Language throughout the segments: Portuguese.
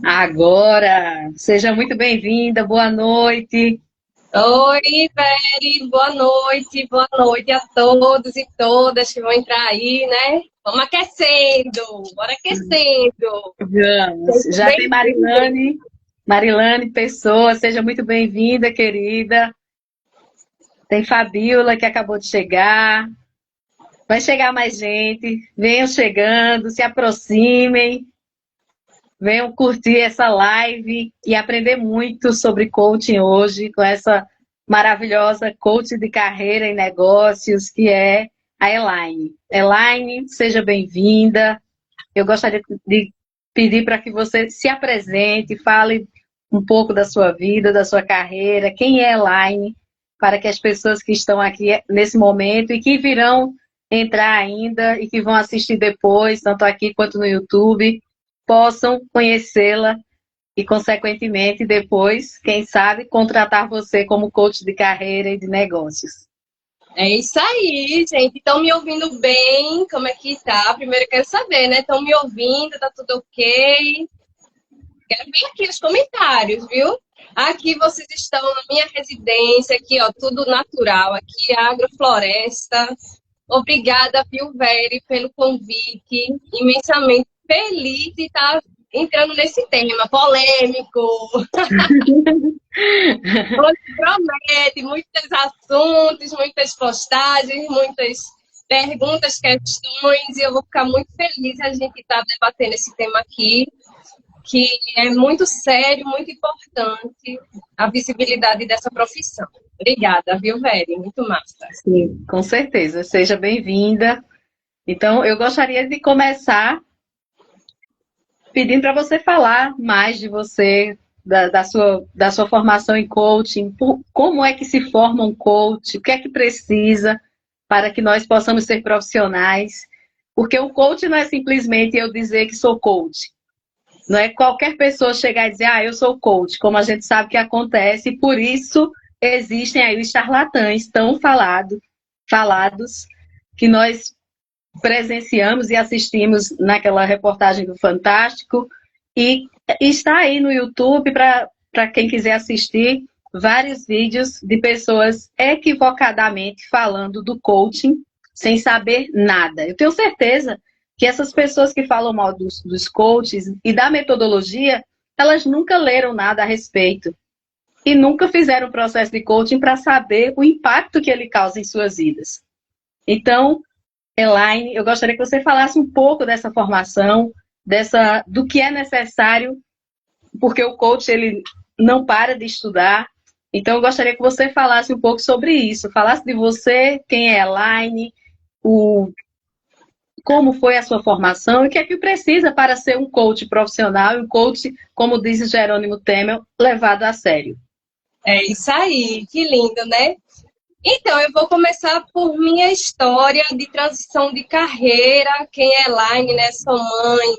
Agora, seja muito bem-vinda, boa noite. Oi, Veri, boa noite a todos e todas que vão entrar aí, né? Vamos aquecendo, bora aquecendo. Vamos. Sejam Já tem bem-vindos. Marilane Pessoa, seja muito bem-vinda, querida. Tem Fabiola que acabou de chegar. Vai chegar mais gente. Venham chegando, se aproximem, venham curtir essa live e aprender muito sobre coaching hoje com essa maravilhosa coach de carreira e negócios que é a Elaine. Elaine, seja bem-vinda. Eu gostaria de pedir para que você se apresente, fale um pouco da sua vida, da sua carreira, quem é Elaine, para que as pessoas que estão aqui nesse momento e que virão entrar ainda e que vão assistir depois, tanto aqui quanto no YouTube, possam conhecê-la e, consequentemente, depois, quem sabe, contratar você como coach de carreira e de negócios. É isso aí, gente. Estão me ouvindo bem? Como é que tá? Primeiro eu quero saber, né? Estão me ouvindo? Tá tudo ok? Quero ver aqui os comentários, viu? Aqui vocês estão na minha residência, aqui, ó, tudo natural, aqui agrofloresta. Obrigada, viu, Veri, pelo convite. Imensamente feliz de estar entrando nesse tema polêmico. Hoje promete muitos assuntos, muitas postagens, muitas perguntas, questões, e eu vou ficar muito feliz a gente estar debatendo esse tema aqui, que é muito sério, muito importante, a visibilidade dessa profissão. Obrigada, viu, Veri? Muito massa. Sim, com certeza. Seja bem-vinda. Então, eu gostaria de começar pedindo para você falar mais de você, da sua formação em coaching, como é que se forma um coach, o que é que precisa para que nós possamos ser profissionais. Porque o coach não é simplesmente eu dizer que sou coach. Não é qualquer pessoa chegar e dizer, eu sou coach, como a gente sabe que acontece, e por isso existem aí os charlatães tão falados, que nós presenciamos e assistimos naquela reportagem do Fantástico, e está aí no YouTube para quem quiser assistir vários vídeos de pessoas equivocadamente falando do coaching sem saber nada. Eu tenho certeza que essas pessoas que falam mal dos coaches e da metodologia, elas nunca leram nada a respeito e nunca fizeram o processo de coaching para saber o impacto que ele causa em suas vidas. Então, Elaine, eu gostaria que você falasse um pouco dessa formação, do que é necessário, porque o coach ele não para de estudar. Então, eu gostaria que você falasse um pouco sobre isso, falasse de você, quem é Elaine, como foi a sua formação e o que é que precisa para ser um coach profissional e um coach, como diz Jerônimo Temel, levado a sério. É isso aí, que lindo, né? Então, eu vou começar por minha história de transição de carreira. Quem é Elaine, né? Sou mãe,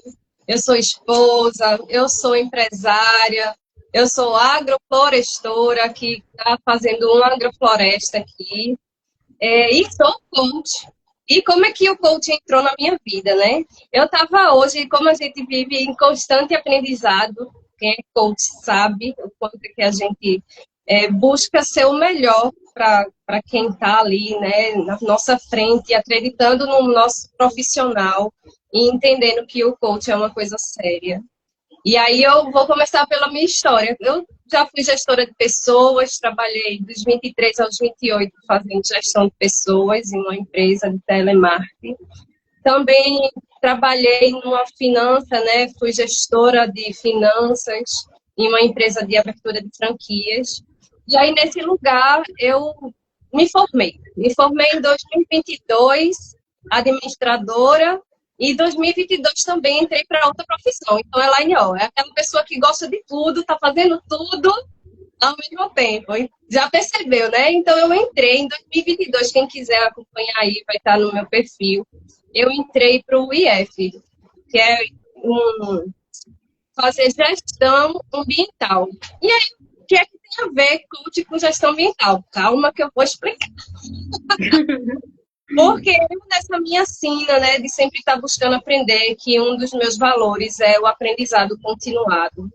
eu sou esposa, eu sou empresária, eu sou agroflorestora, que está fazendo uma agrofloresta aqui, e sou coach. E como é que o coach entrou na minha vida, né? Eu estava hoje, como a gente vive em constante aprendizado, quem é coach sabe o quanto é que a gente busca ser o melhor para quem está ali, né, na nossa frente, acreditando no nosso profissional e entendendo que o coach é uma coisa séria. E aí eu vou começar pela minha história. Eu já fui gestora de pessoas, trabalhei dos 23 aos 28 fazendo gestão de pessoas em uma empresa de telemarketing. Também trabalhei numa finança, né? Fui gestora de finanças em uma empresa de abertura de franquias. E aí, nesse lugar, eu me formei. Me formei em 2022, administradora, e em 2022 também entrei para outra profissão. Então, Elaine, ó, é aquela pessoa que gosta de tudo, está fazendo tudo ao mesmo tempo. Já percebeu, né? Então, eu entrei em 2022. Quem quiser acompanhar aí, vai estar no meu perfil. Eu entrei para o IF, que é fazer gestão ambiental. E aí, o que é que tem a ver coach com gestão ambiental? Calma que eu vou explicar. Porque eu, nessa minha sina, né, de sempre estar buscando aprender, que um dos meus valores é o aprendizado continuado.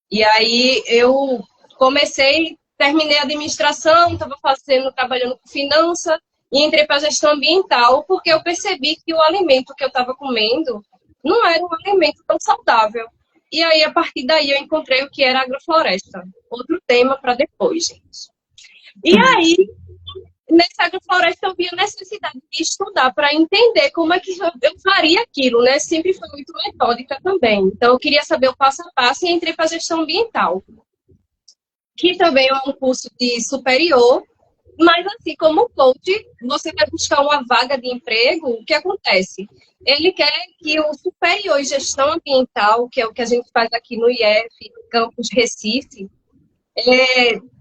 E aí eu comecei, terminei a administração, estava trabalhando com finança, e entrei para a gestão ambiental, porque eu percebi que o alimento que eu estava comendo não era um alimento tão saudável. E aí, a partir daí, eu encontrei o que era agrofloresta. Outro tema para depois, gente. E aí, nessa agrofloresta, eu vi a necessidade de estudar para entender como é que eu faria aquilo, né? Sempre foi muito metódica também. Então, eu queria saber o passo a passo e entrei para a gestão ambiental, que também é um curso de superior, mas assim como coach, você vai buscar uma vaga de emprego, o que acontece? Ele quer que o superior em gestão ambiental, que é o que a gente faz aqui no IF, Campus Recife,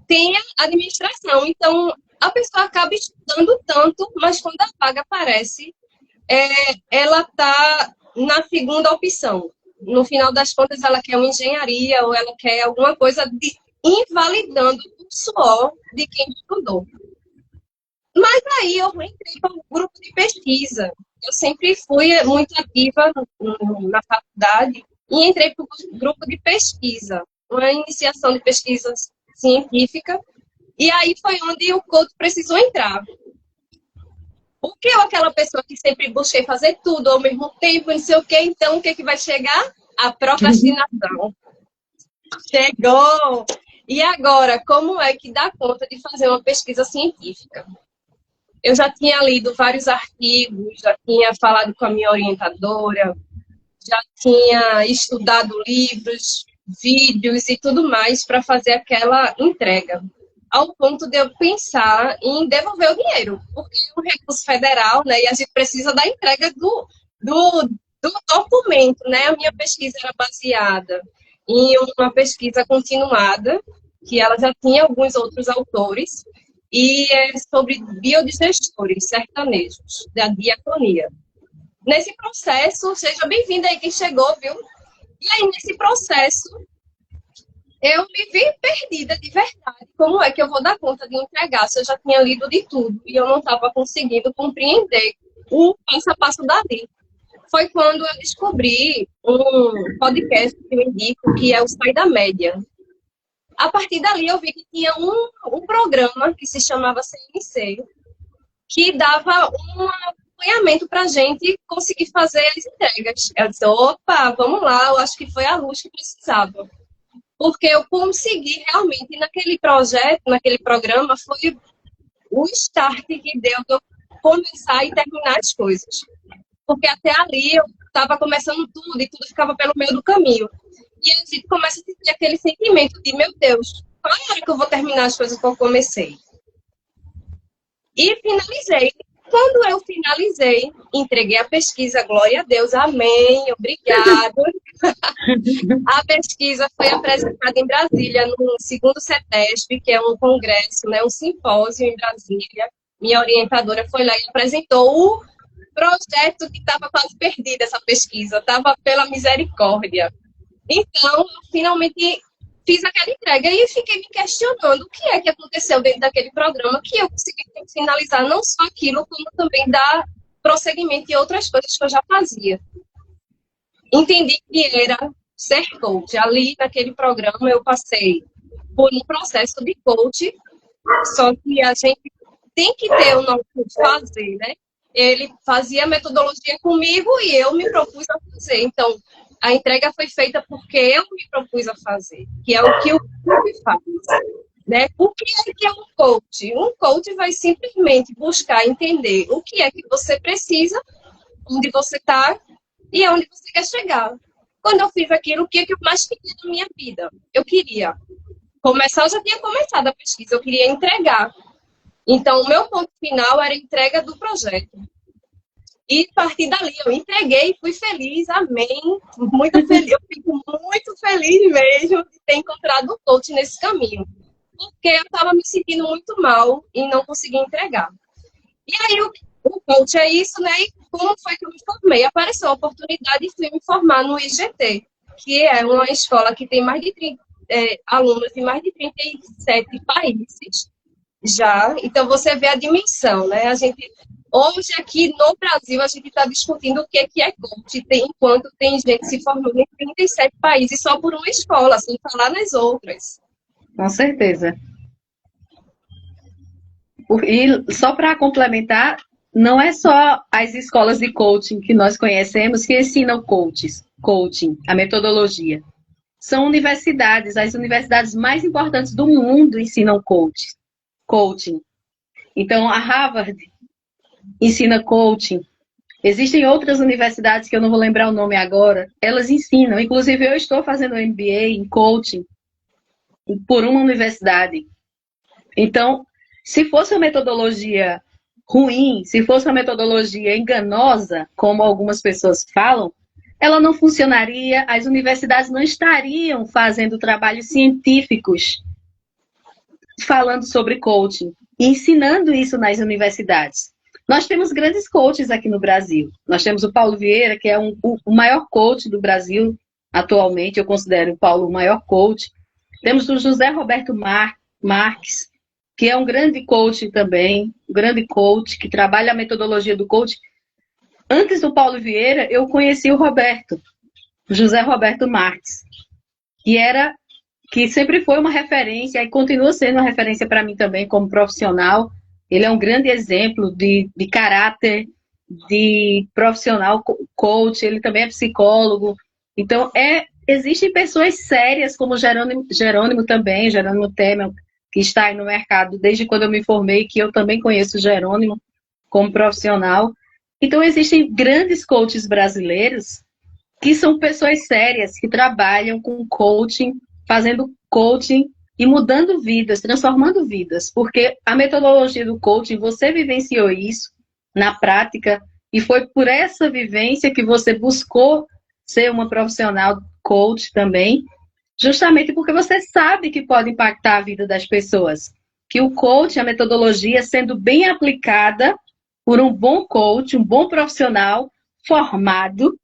tenha administração. Então, a pessoa acaba estudando tanto, mas quando a vaga aparece, ela está na segunda opção. No final das contas, ela quer uma engenharia ou ela quer alguma coisa invalidando o suor de quem estudou. Mas aí eu entrei para um grupo de pesquisa. Eu sempre fui muito ativa na faculdade e entrei para o grupo de pesquisa, uma iniciação de pesquisa científica. E aí foi onde o coach precisou entrar. Porque eu, aquela pessoa que sempre busquei fazer tudo ao mesmo tempo, não sei o quê, então o que vai chegar? A procrastinação. Chegou! E agora, como é que dá conta de fazer uma pesquisa científica? Eu já tinha lido vários artigos, já tinha falado com a minha orientadora, já tinha estudado livros, vídeos e tudo mais para fazer aquela entrega, ao ponto de eu pensar em devolver o dinheiro, porque é um recurso federal, né, e a gente precisa da entrega do documento, né? A minha pesquisa era baseada em uma pesquisa continuada, que ela já tinha alguns outros autores, e é sobre biodigestores sertanejos, da diaconia. Nesse processo, seja bem-vinda aí quem chegou, viu? E aí, nesse processo, eu me vi perdida de verdade. Como é que eu vou dar conta de entregar se eu já tinha lido de tudo e eu não estava conseguindo compreender o passo a passo dali? Foi quando eu descobri um podcast que eu indico, que é o Sai da Média. A partir dali, eu vi que tinha um programa que se chamava CNC, que dava um acompanhamento para a gente conseguir fazer as entregas. Eu disse, opa, vamos lá, eu acho que foi a luz que precisava. Porque eu consegui realmente, naquele projeto, naquele programa, foi o start que deu de eu começar e terminar as coisas. Porque até ali eu estava começando tudo e tudo ficava pelo meio do caminho. E a gente começa a sentir aquele sentimento de, meu Deus, qual é a hora que eu vou terminar as coisas que eu comecei? E finalizei. Quando eu finalizei, entreguei a pesquisa, glória a Deus, amém, obrigado. A pesquisa foi apresentada em Brasília, no segundo CETESB, que é um congresso, né, um simpósio em Brasília. Minha orientadora foi lá e apresentou o projeto que estava quase perdido, essa pesquisa, estava pela misericórdia. Então, eu finalmente fiz aquela entrega e fiquei me questionando o que é que aconteceu dentro daquele programa que eu consegui finalizar não só aquilo, como também dar prosseguimento em outras coisas que eu já fazia. Entendi que era ser coach. Ali, naquele programa, eu passei por um processo de coach, só que a gente tem que ter o nosso fazer, né? Ele fazia a metodologia comigo e eu me propus a fazer. Então, a entrega foi feita porque eu me propus a fazer, que é o que o coach faz. Né? O que é um coach? Um coach vai simplesmente buscar entender o que é que você precisa, onde você está e aonde você quer chegar. Quando eu fiz aquilo, o que é que eu mais queria na minha vida? Eu queria começar, eu já tinha começado a pesquisa, eu queria entregar. Então, o meu ponto final era a entrega do projeto. E a partir dali, eu entreguei, fui feliz, amém. Muito feliz, eu fico muito feliz mesmo de ter encontrado o coach nesse caminho. Porque eu estava me sentindo muito mal e não conseguia entregar. E aí, o coach é isso, né? E como foi que eu me formei? Apareceu a oportunidade de fui me formar no IGT, que é uma escola que tem mais de 30 alunos de mais de 37 países já. Então, você vê a dimensão, né? A gente Hoje, aqui no Brasil, a gente está discutindo o que é coach, enquanto tem gente se formando em 37 países só por uma escola, sem falar nas outras. Com certeza. E só para complementar, não é só as escolas de coaching que nós conhecemos que ensinam coaching, a metodologia. São universidades, as universidades mais importantes do mundo ensinam coaching. Então, a Harvard ensina coaching. Existem outras universidades que eu não vou lembrar o nome agora, elas ensinam. Inclusive, eu estou fazendo um MBA em coaching por uma universidade. Então, se fosse uma metodologia ruim, se fosse uma metodologia enganosa, como algumas pessoas falam, ela não funcionaria, as universidades não estariam fazendo trabalhos científicos falando sobre coaching, ensinando isso nas universidades. Nós temos grandes coaches aqui no Brasil. Nós temos o Paulo Vieira, que é o maior coach do Brasil atualmente, eu considero o Paulo o maior coach. Temos o José Roberto Marques, que é um grande coach também, um grande coach, que trabalha a metodologia do coach. Antes do Paulo Vieira, eu conheci o José Roberto Marques, que sempre foi uma referência e continua sendo uma referência para mim também como profissional. Ele é um grande exemplo de caráter, de profissional coach, ele também é psicólogo. Então, existem pessoas sérias como Jerônimo também, Jerônimo Temer, que está aí no mercado desde quando eu me formei, que eu também conheço o Jerônimo como profissional. Então, existem grandes coaches brasileiros que são pessoas sérias, que trabalham com coaching, fazendo coaching e mudando vidas, transformando vidas. Porque a metodologia do coaching, você vivenciou isso na prática e foi por essa vivência que você buscou ser uma profissional coach também, justamente porque você sabe que pode impactar a vida das pessoas. Que o coaching, a metodologia, sendo bem aplicada por um bom coach, um bom profissional formado,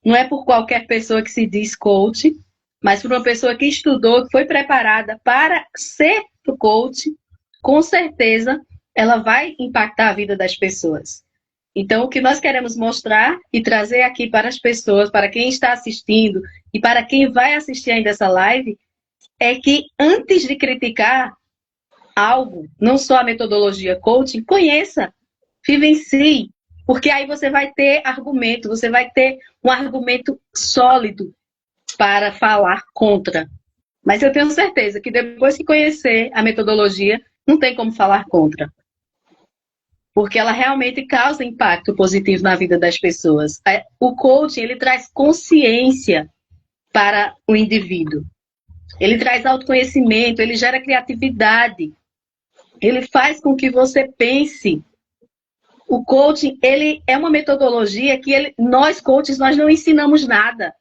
não é por qualquer pessoa que se diz coach, mas por uma pessoa que estudou, que foi preparada para ser coach, com certeza ela vai impactar a vida das pessoas. Então, o que nós queremos mostrar e trazer aqui para as pessoas, para quem está assistindo e para quem vai assistir ainda essa live, é que antes de criticar algo, não só a metodologia coaching, conheça, vivencie, porque aí você vai ter argumento, você vai ter um argumento sólido para falar contra. Mas eu tenho certeza que depois que conhecer a metodologia, não tem como falar contra. Porque ela realmente causa impacto positivo na vida das pessoas. O coaching, ele traz consciência para o indivíduo. Ele traz autoconhecimento, ele gera criatividade. Ele faz com que você pense. O coaching, ele é uma metodologia que nós, coaches, nós não ensinamos nada.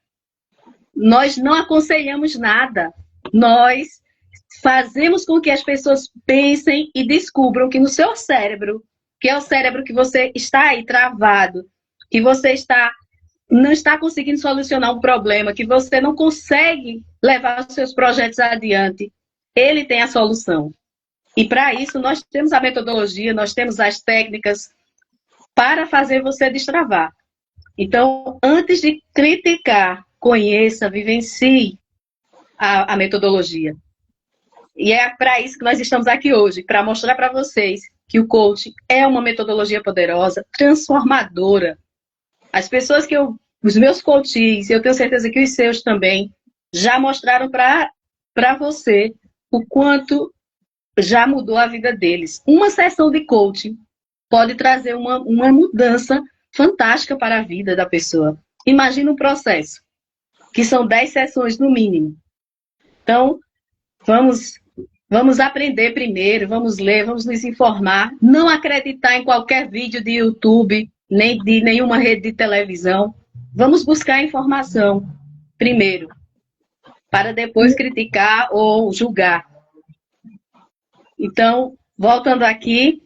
Nós não aconselhamos nada. Nós fazemos com que as pessoas pensem e descubram que no seu cérebro, que é o cérebro que você está aí travado, que você não está conseguindo solucionar um problema, que você não consegue levar os seus projetos adiante, ele tem a solução. E para isso nós temos a metodologia, nós temos as técnicas para fazer você destravar. Então, antes de criticar, conheça, vivencie a metodologia. E é para isso que nós estamos aqui hoje, para mostrar para vocês que o coaching é uma metodologia poderosa, transformadora. As pessoas os meus coaches, eu tenho certeza que os seus também, já mostraram para você o quanto já mudou a vida deles. Uma sessão de coaching pode trazer uma mudança fantástica para a vida da pessoa. Imagina um processo, que são 10 sessões no mínimo. Então, vamos aprender primeiro, vamos ler, vamos nos informar, não acreditar em qualquer vídeo de YouTube, nem de nenhuma rede de televisão. Vamos buscar informação primeiro, para depois criticar ou julgar. Então, voltando aqui,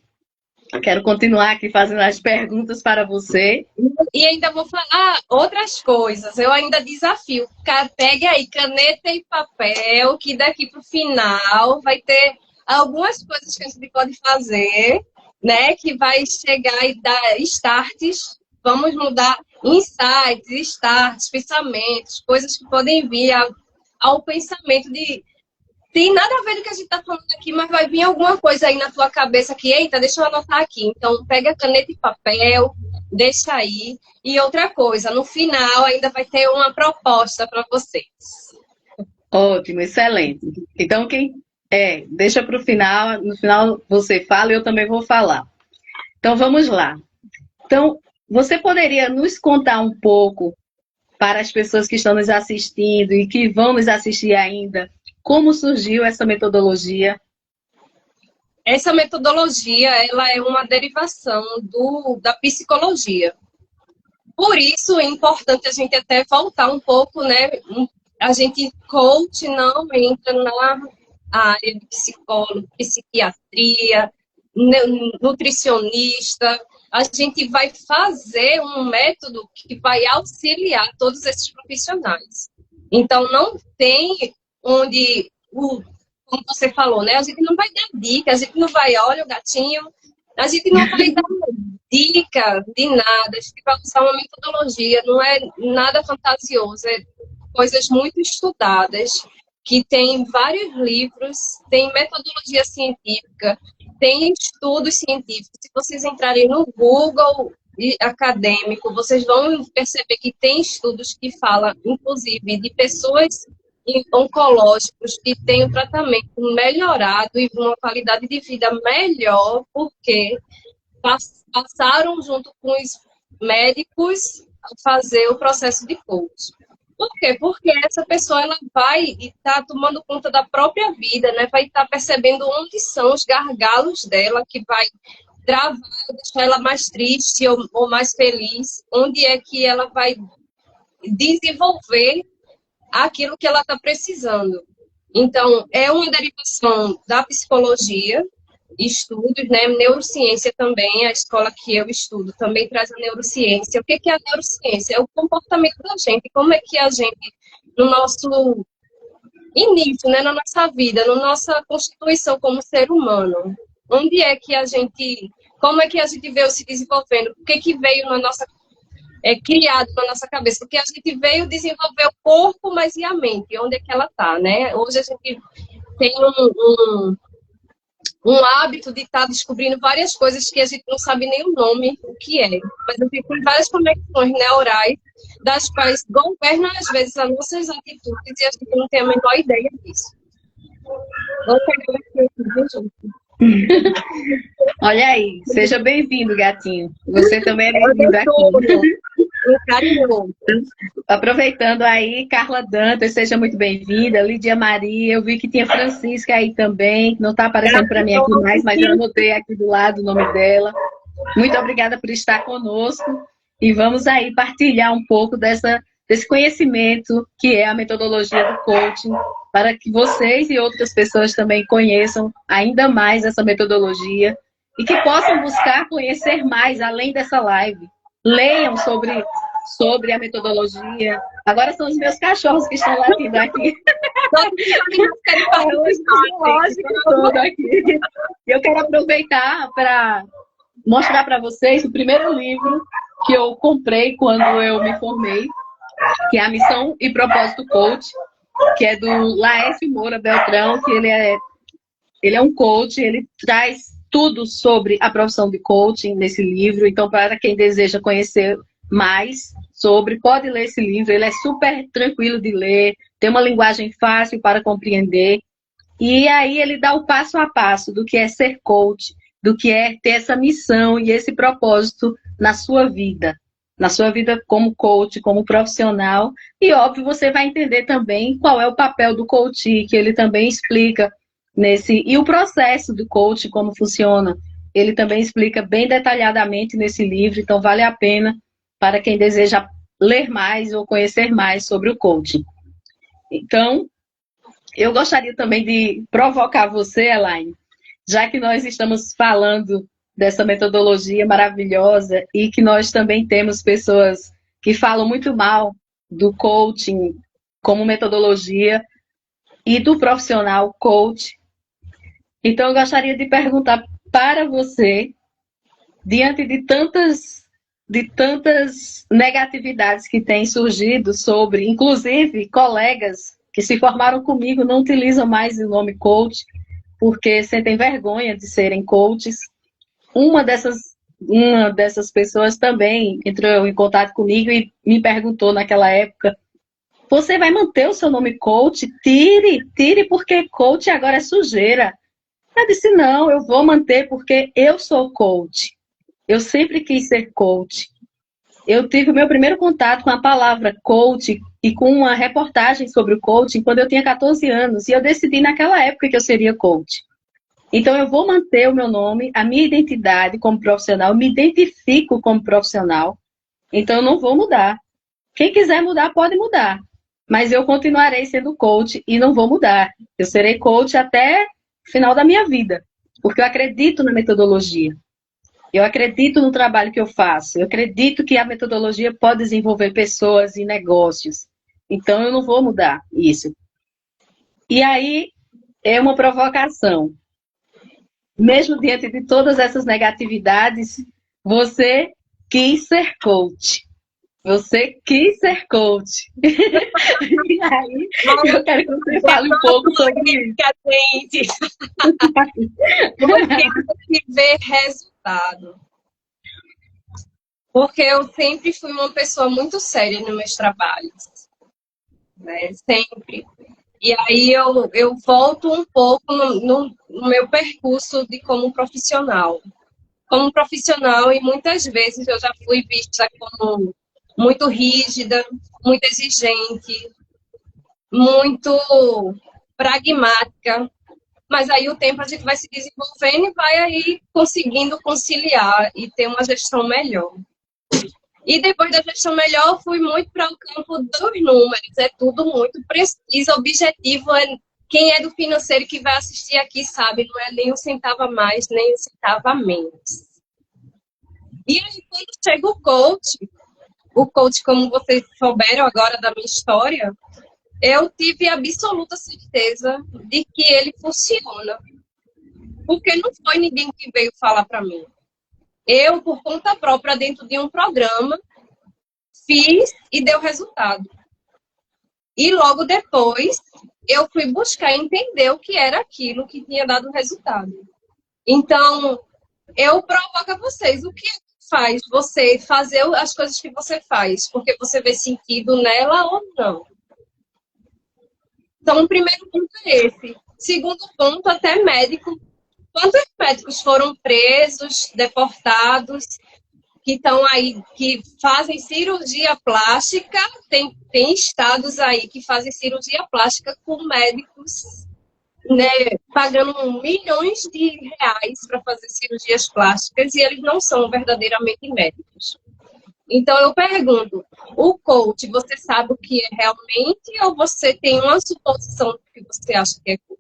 quero continuar aqui fazendo as perguntas para você. E ainda vou falar outras coisas. Eu ainda desafio. Pegue aí caneta e papel, que daqui para o final vai ter algumas coisas que a gente pode fazer né, que vai chegar e dar starts, vamos mudar insights, starts, pensamentos, coisas que podem vir ao pensamento de tem nada a ver com o que a gente está falando aqui, mas vai vir alguma coisa aí na tua cabeça que, eita, deixa eu anotar aqui. Então, pega caneta e papel, deixa aí. E outra coisa, no final ainda vai ter uma proposta para vocês. Ótimo, excelente. Então, deixa para o final, no final você fala e eu também vou falar. Então, vamos lá. Então, você poderia nos contar um pouco, para as pessoas que estão nos assistindo e que vão nos assistir ainda, como surgiu essa metodologia? Essa metodologia, ela é uma derivação da psicologia. Por isso é importante a gente até voltar um pouco, né? A gente, coach, não entra na área de psicólogo, psiquiatria, nutricionista. A gente vai fazer um método que vai auxiliar todos esses profissionais. Então, não tem onde, como você falou, né? A gente não vai dar dica, a gente não vai, olha o gatinho, a gente não vai dar dica de nada, a gente vai usar uma metodologia, não é nada fantasioso, é coisas muito estudadas, que tem vários livros, tem metodologia científica, tem estudos científicos. Se vocês entrarem no Google acadêmico, vocês vão perceber que tem estudos que falam, inclusive, de pessoas oncológicos que têm o tratamento melhorado e uma qualidade de vida melhor, porque passaram junto com os médicos a fazer o processo de coaching. Por quê? Porque essa pessoa ela vai estar tomando conta da própria vida, né? Vai estar percebendo onde são os gargalos dela, que vai travar, deixar ela mais triste ou mais feliz, onde é que ela vai desenvolver aquilo que ela está precisando. Então, é uma derivação da psicologia, estudos, né? Neurociência também, a escola que eu estudo também traz a neurociência. O que é a neurociência? É o comportamento da gente, como é que a gente, no nosso início, né, na nossa vida, na nossa constituição como ser humano, onde é que a gente, como é que a gente veio se desenvolvendo, o que veio na nossa criado na nossa cabeça, porque a gente veio desenvolver o corpo, mas e a mente? Onde é que ela está, né? Hoje a gente tem um hábito de estar descobrindo várias coisas que a gente não sabe nem o nome, o que é. Mas a gente tem várias conexões neurais, das quais governam, às vezes, as nossas atitudes, e a gente não tem a menor ideia disso. Vamos pegar aqui, gente. Olha aí, seja bem-vindo, gatinho. Você também é bem-vindo aqui. Carinho. Aproveitando aí, Carla Dantas, seja muito bem-vinda. Lídia Maria, eu vi que tinha Francisca aí também, que não está aparecendo para mim aqui mais, mas eu anotei aqui do lado o nome dela. Muito obrigada por estar conosco e vamos aí partilhar um pouco desse conhecimento que é a metodologia do coaching, para que vocês e outras pessoas também conheçam ainda mais essa metodologia e que possam buscar conhecer mais além dessa live. Leiam sobre a metodologia. Agora são os meus cachorros que estão latindo aqui. Eu quero aproveitar para mostrar para vocês o primeiro livro que eu comprei quando eu me formei, que é a Missão e Propósito Coach, que é do Laércio Moura Beltrão, que ele é um coach, ele traz tudo sobre a profissão de coaching nesse livro. Então, para quem deseja conhecer mais sobre, pode ler esse livro. Ele é super tranquilo de ler, tem uma linguagem fácil para compreender. E aí ele dá o passo a passo do que é ser coach, do que é ter essa missão e esse propósito na sua vida como coach, como profissional. E, óbvio, você vai entender também qual é o papel do coach, que ele também explica e o processo do coach, como funciona. Ele também explica bem detalhadamente nesse livro, então vale a pena para quem deseja ler mais ou conhecer mais sobre o coaching. Então, eu gostaria também de provocar você, Elaine, já que nós estamos falando dessa metodologia maravilhosa e que nós também temos pessoas que falam muito mal do coaching como metodologia e do profissional coach. Então, eu gostaria de perguntar para você diante de tantas negatividades que têm surgido sobre, inclusive, colegas que se formaram comigo não utilizam mais o nome coach, porque sentem vergonha de serem coaches. Uma dessas pessoas também entrou em contato comigo e me perguntou naquela época: você vai manter o seu nome coach? Tire, porque coach agora é sujeira. Eu disse: não, eu vou manter porque eu sou coach. Eu sempre quis ser coach. Eu tive o meu primeiro contato com a palavra coach e com uma reportagem sobre o coaching quando eu tinha 14 anos. E eu decidi naquela época que eu seria coach. Então, eu vou manter o meu nome, a minha identidade como profissional, me identifico como profissional. Então, eu não vou mudar. Quem quiser mudar, pode mudar. Mas eu continuarei sendo coach e não vou mudar. Eu serei coach até o final da minha vida. Porque eu acredito na metodologia. Eu acredito no trabalho que eu faço. Eu acredito que a metodologia pode desenvolver pessoas e negócios. Então, eu não vou mudar isso. E aí, é uma provocação. Mesmo diante de todas essas negatividades, você quis ser coach. Você quis ser coach. E aí, eu quero que você fale um pouco sobre isso. Gente, porque ver resultado. Porque eu sempre fui uma pessoa muito séria nos meus trabalhos. Né? Sempre. E aí eu volto um pouco no meu percurso de como profissional. Como profissional, e muitas vezes eu já fui vista como muito rígida, muito exigente, muito pragmática. Mas aí o tempo a gente vai se desenvolvendo e vai aí conseguindo conciliar e ter uma gestão melhor. E depois da gestão melhor, fui muito para o campo dos números. É tudo muito preciso, objetivo. Quem é do financeiro que vai assistir aqui sabe, não é nem um centavo a mais, nem um centavo a menos. E aí, quando chega o coach, como vocês souberam agora da minha história, eu tive absoluta certeza de que ele funciona. Porque não foi ninguém que veio falar para mim. Eu, por conta própria, dentro de um programa, fiz e deu resultado. E logo depois, eu fui buscar entender o que era aquilo que tinha dado resultado. Então, eu provoco a vocês. O que faz você fazer as coisas que você faz? Porque você vê sentido nela ou não? Então, o primeiro ponto é esse. Segundo ponto, até médico. Quantos médicos foram presos, deportados, que estão aí, que fazem cirurgia plástica? Tem estados aí que fazem cirurgia plástica com médicos, né, pagando milhões de reais para fazer cirurgias plásticas e eles não são verdadeiramente médicos. Então, eu pergunto, o coach, você sabe o que é realmente ou você tem uma suposição do que você acha que é coach?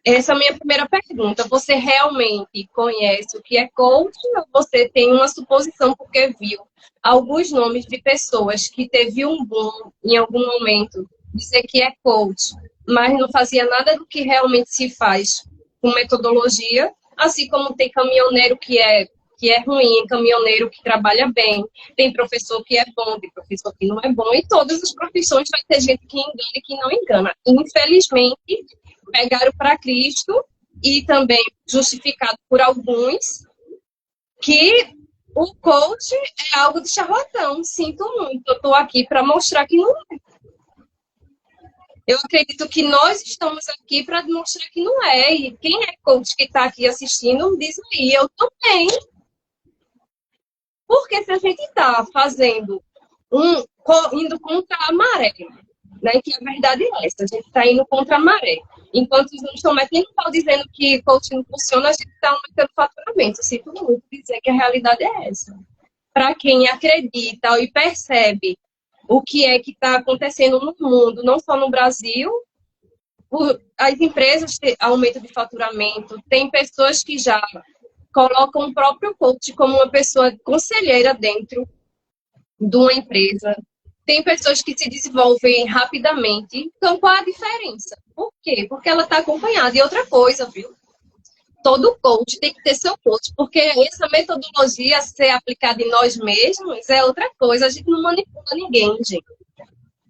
Essa é a minha primeira pergunta. Você realmente conhece o que é coach ou você tem uma suposição porque viu alguns nomes de pessoas que teve um boom em algum momento dizer que é coach, mas não fazia nada do que realmente se faz com metodologia, assim como tem caminhoneiro que é ruim, caminhoneiro que trabalha bem, tem professor que é bom, tem professor que não é bom, e todas as profissões vai ter gente que engana e que não engana. Infelizmente, pegaram para Cristo e também justificado por alguns que o coach é algo de charlatão. Sinto muito, eu estou aqui para mostrar que não é. Eu acredito que nós estamos aqui para demonstrar que não é. E quem é coach que está aqui assistindo, diz aí, eu também. Porque se a gente está fazendo indo contra a maré, né, que a verdade é essa, a gente está indo contra a maré. Enquanto os números estão metendo pau dizendo que coaching não funciona, a gente está aumentando o faturamento. Eu sinto muito dizer que a realidade é essa. Para quem acredita e percebe o que é que está acontecendo no mundo, não só no Brasil, as empresas têm aumento de faturamento, tem pessoas que já colocam o próprio coach como uma pessoa conselheira dentro de uma empresa. Tem pessoas que se desenvolvem rapidamente. Então, qual a diferença? Por quê? Porque ela está acompanhada. E outra coisa, viu? todo coach tem que ter seu coach, porque essa metodologia ser aplicada em nós mesmos é outra coisa. A gente não manipula ninguém, gente.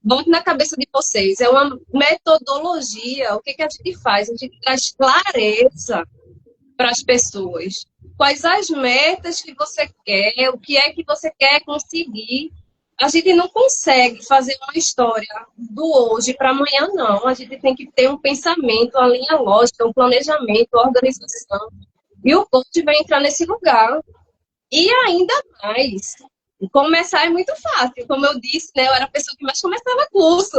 Bote na cabeça de vocês. É uma metodologia. O que que a gente faz? A gente traz clareza para as pessoas. Quais as metas que você quer, o que é que você quer conseguir. A gente não consegue fazer uma história do hoje para amanhã, não. A gente tem que ter um pensamento, uma linha lógica, um planejamento, uma organização. E o coach vai entrar nesse lugar. E ainda mais, começar é muito fácil. Como eu disse, né, eu era a pessoa que mais começava curso.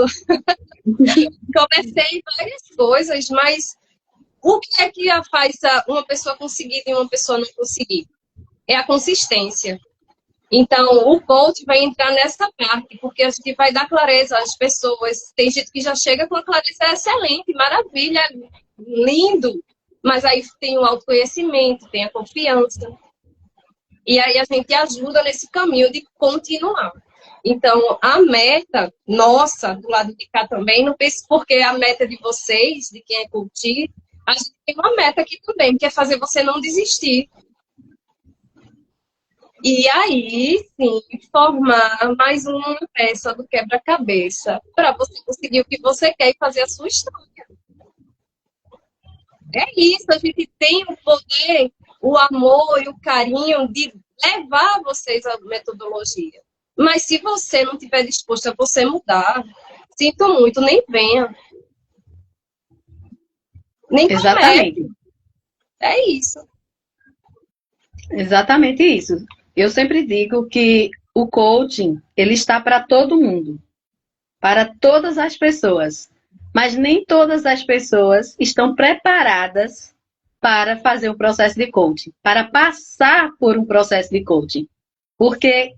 Comecei várias coisas, mas o que é que faz uma pessoa conseguir e uma pessoa não conseguir? É a consistência. Então, o coach vai entrar nessa parte, porque a gente vai dar clareza às pessoas. Tem gente que já chega com a clareza excelente, maravilha, lindo, mas aí tem o autoconhecimento, tem a confiança. E aí a gente ajuda nesse caminho de continuar. Então, a meta nossa, do lado de cá também, não pense porque a meta de vocês, de quem é coach, a gente tem uma meta aqui também, que é fazer você não desistir. E aí, sim, formar mais uma peça do quebra-cabeça para você conseguir o que você quer e fazer a sua história. É isso, a gente tem o poder, o amor e o carinho de levar vocês à metodologia. Mas se você não estiver disposto a você mudar, sinto muito, nem venha. Nem Exatamente. comece. É isso. Exatamente isso. Eu sempre digo que o coaching, ele está para todo mundo, para todas as pessoas, mas nem todas as pessoas estão preparadas para fazer um processo de coaching, para passar por um processo de coaching. Porque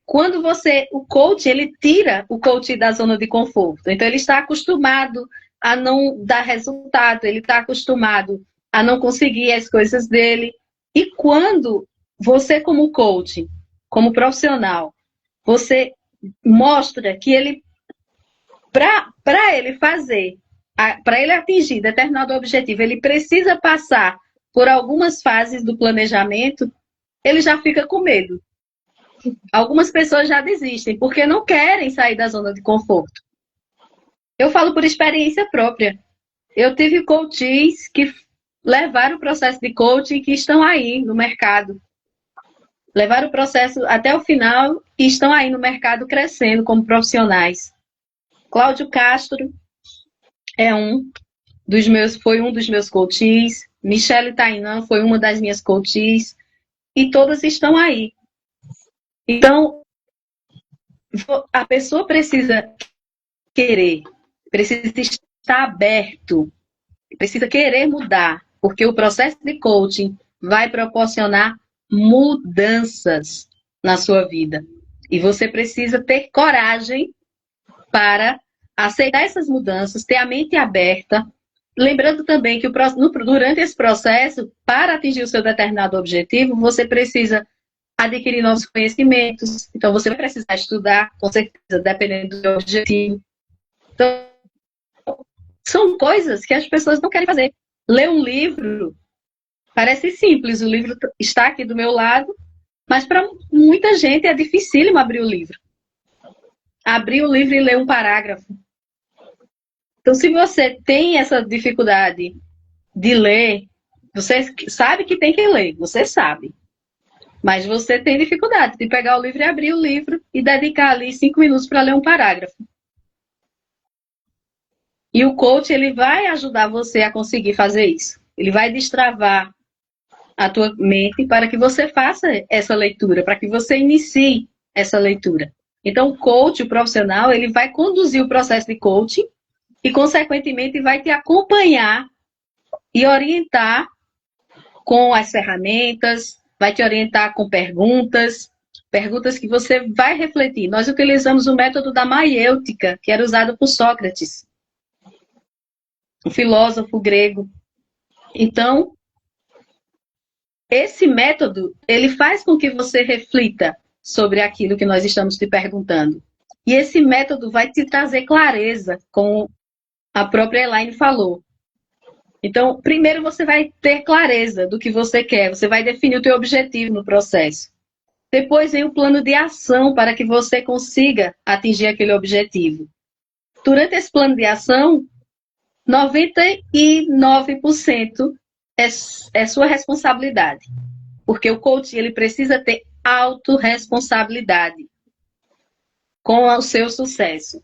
quando o coach, ele tira o coach da zona de conforto. Então, ele está acostumado a não dar resultado, ele está acostumado a não conseguir as coisas dele. E quando você, como coach, como profissional, você mostra que ele, para ele fazer, para ele atingir determinado objetivo, ele precisa passar por algumas fases do planejamento, ele já fica com medo. Algumas pessoas já desistem porque não querem sair da zona de conforto. Eu falo por experiência própria. Eu tive coaches que levaram o processo de coaching que estão aí no mercado. Levaram o processo até o final e estão aí no mercado crescendo como profissionais. Cláudio Castro foi um dos meus coaches. Michele Tainan foi uma das minhas coaches. E todas estão aí. Então, a pessoa precisa querer, precisa estar aberto, precisa querer mudar, porque o processo de coaching vai proporcionar mudanças na sua vida. E você precisa ter coragem para aceitar essas mudanças, ter a mente aberta. Lembrando também que durante esse processo, para atingir o seu determinado objetivo, você precisa adquirir novos conhecimentos. Então, você vai precisar estudar, com certeza, dependendo do seu objetivo. Então, são coisas que as pessoas não querem fazer. Ler um livro parece simples, o livro está aqui do meu lado, mas para muita gente é dificílimo abrir o livro. Abrir o livro e ler um parágrafo. Então, se você tem essa dificuldade de ler, você sabe que tem que ler, você sabe. Mas você tem dificuldade de pegar o livro e abrir o livro e dedicar ali 5 minutos para ler um parágrafo. E o coach, ele vai ajudar você a conseguir fazer isso. Ele vai destravar a tua mente para que você faça essa leitura, para que você inicie essa leitura. Então, o coach, o profissional, ele vai conduzir o processo de coaching e, consequentemente, vai te acompanhar e orientar com as ferramentas, vai te orientar com perguntas que você vai refletir. Nós utilizamos o método da maiêutica, que era usado por Sócrates, um filósofo grego. Então, esse método, ele faz com que você reflita sobre aquilo que nós estamos te perguntando. E esse método vai te trazer clareza, como a própria Elaine falou. Então, primeiro você vai ter clareza do que você quer, você vai definir o teu objetivo no processo. Depois vem o plano de ação para que você consiga atingir aquele objetivo. Durante esse plano de ação, 99% é sua responsabilidade. Porque o coach ele precisa ter autorresponsabilidade com o seu sucesso.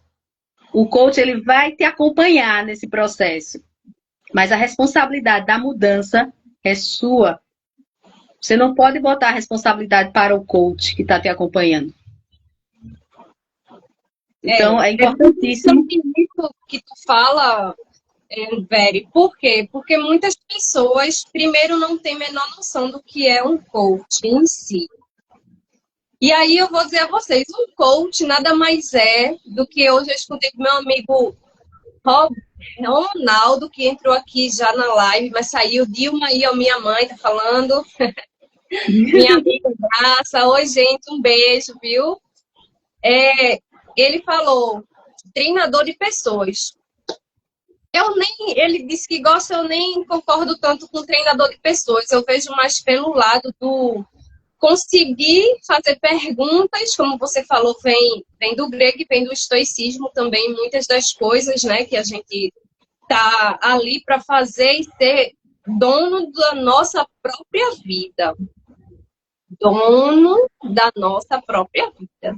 O coach ele vai te acompanhar nesse processo, mas a responsabilidade da mudança é sua. Você não pode botar a responsabilidade para o coach que está te acompanhando. Então, é importantíssimo. Isso que tu fala, Veri, por quê? Porque muitas pessoas, primeiro, não têm a menor noção do que é um coach em si. E aí eu vou dizer a vocês, um coach nada mais é do que hoje eu escutei do meu amigo Ronaldo, que entrou aqui já na live, mas saiu. Dilma e a minha mãe tá falando. Minha amiga Graça. Oi, gente, um beijo, viu? Ele falou, treinador de pessoas. Ele disse que gosta, eu nem concordo tanto com treinador de pessoas. Eu vejo mais pelo lado do conseguir fazer perguntas, como você falou, vem do grego e vem do estoicismo também, muitas das coisas, né, que a gente tá ali para fazer e ser dono da nossa própria vida. Dono da nossa própria vida.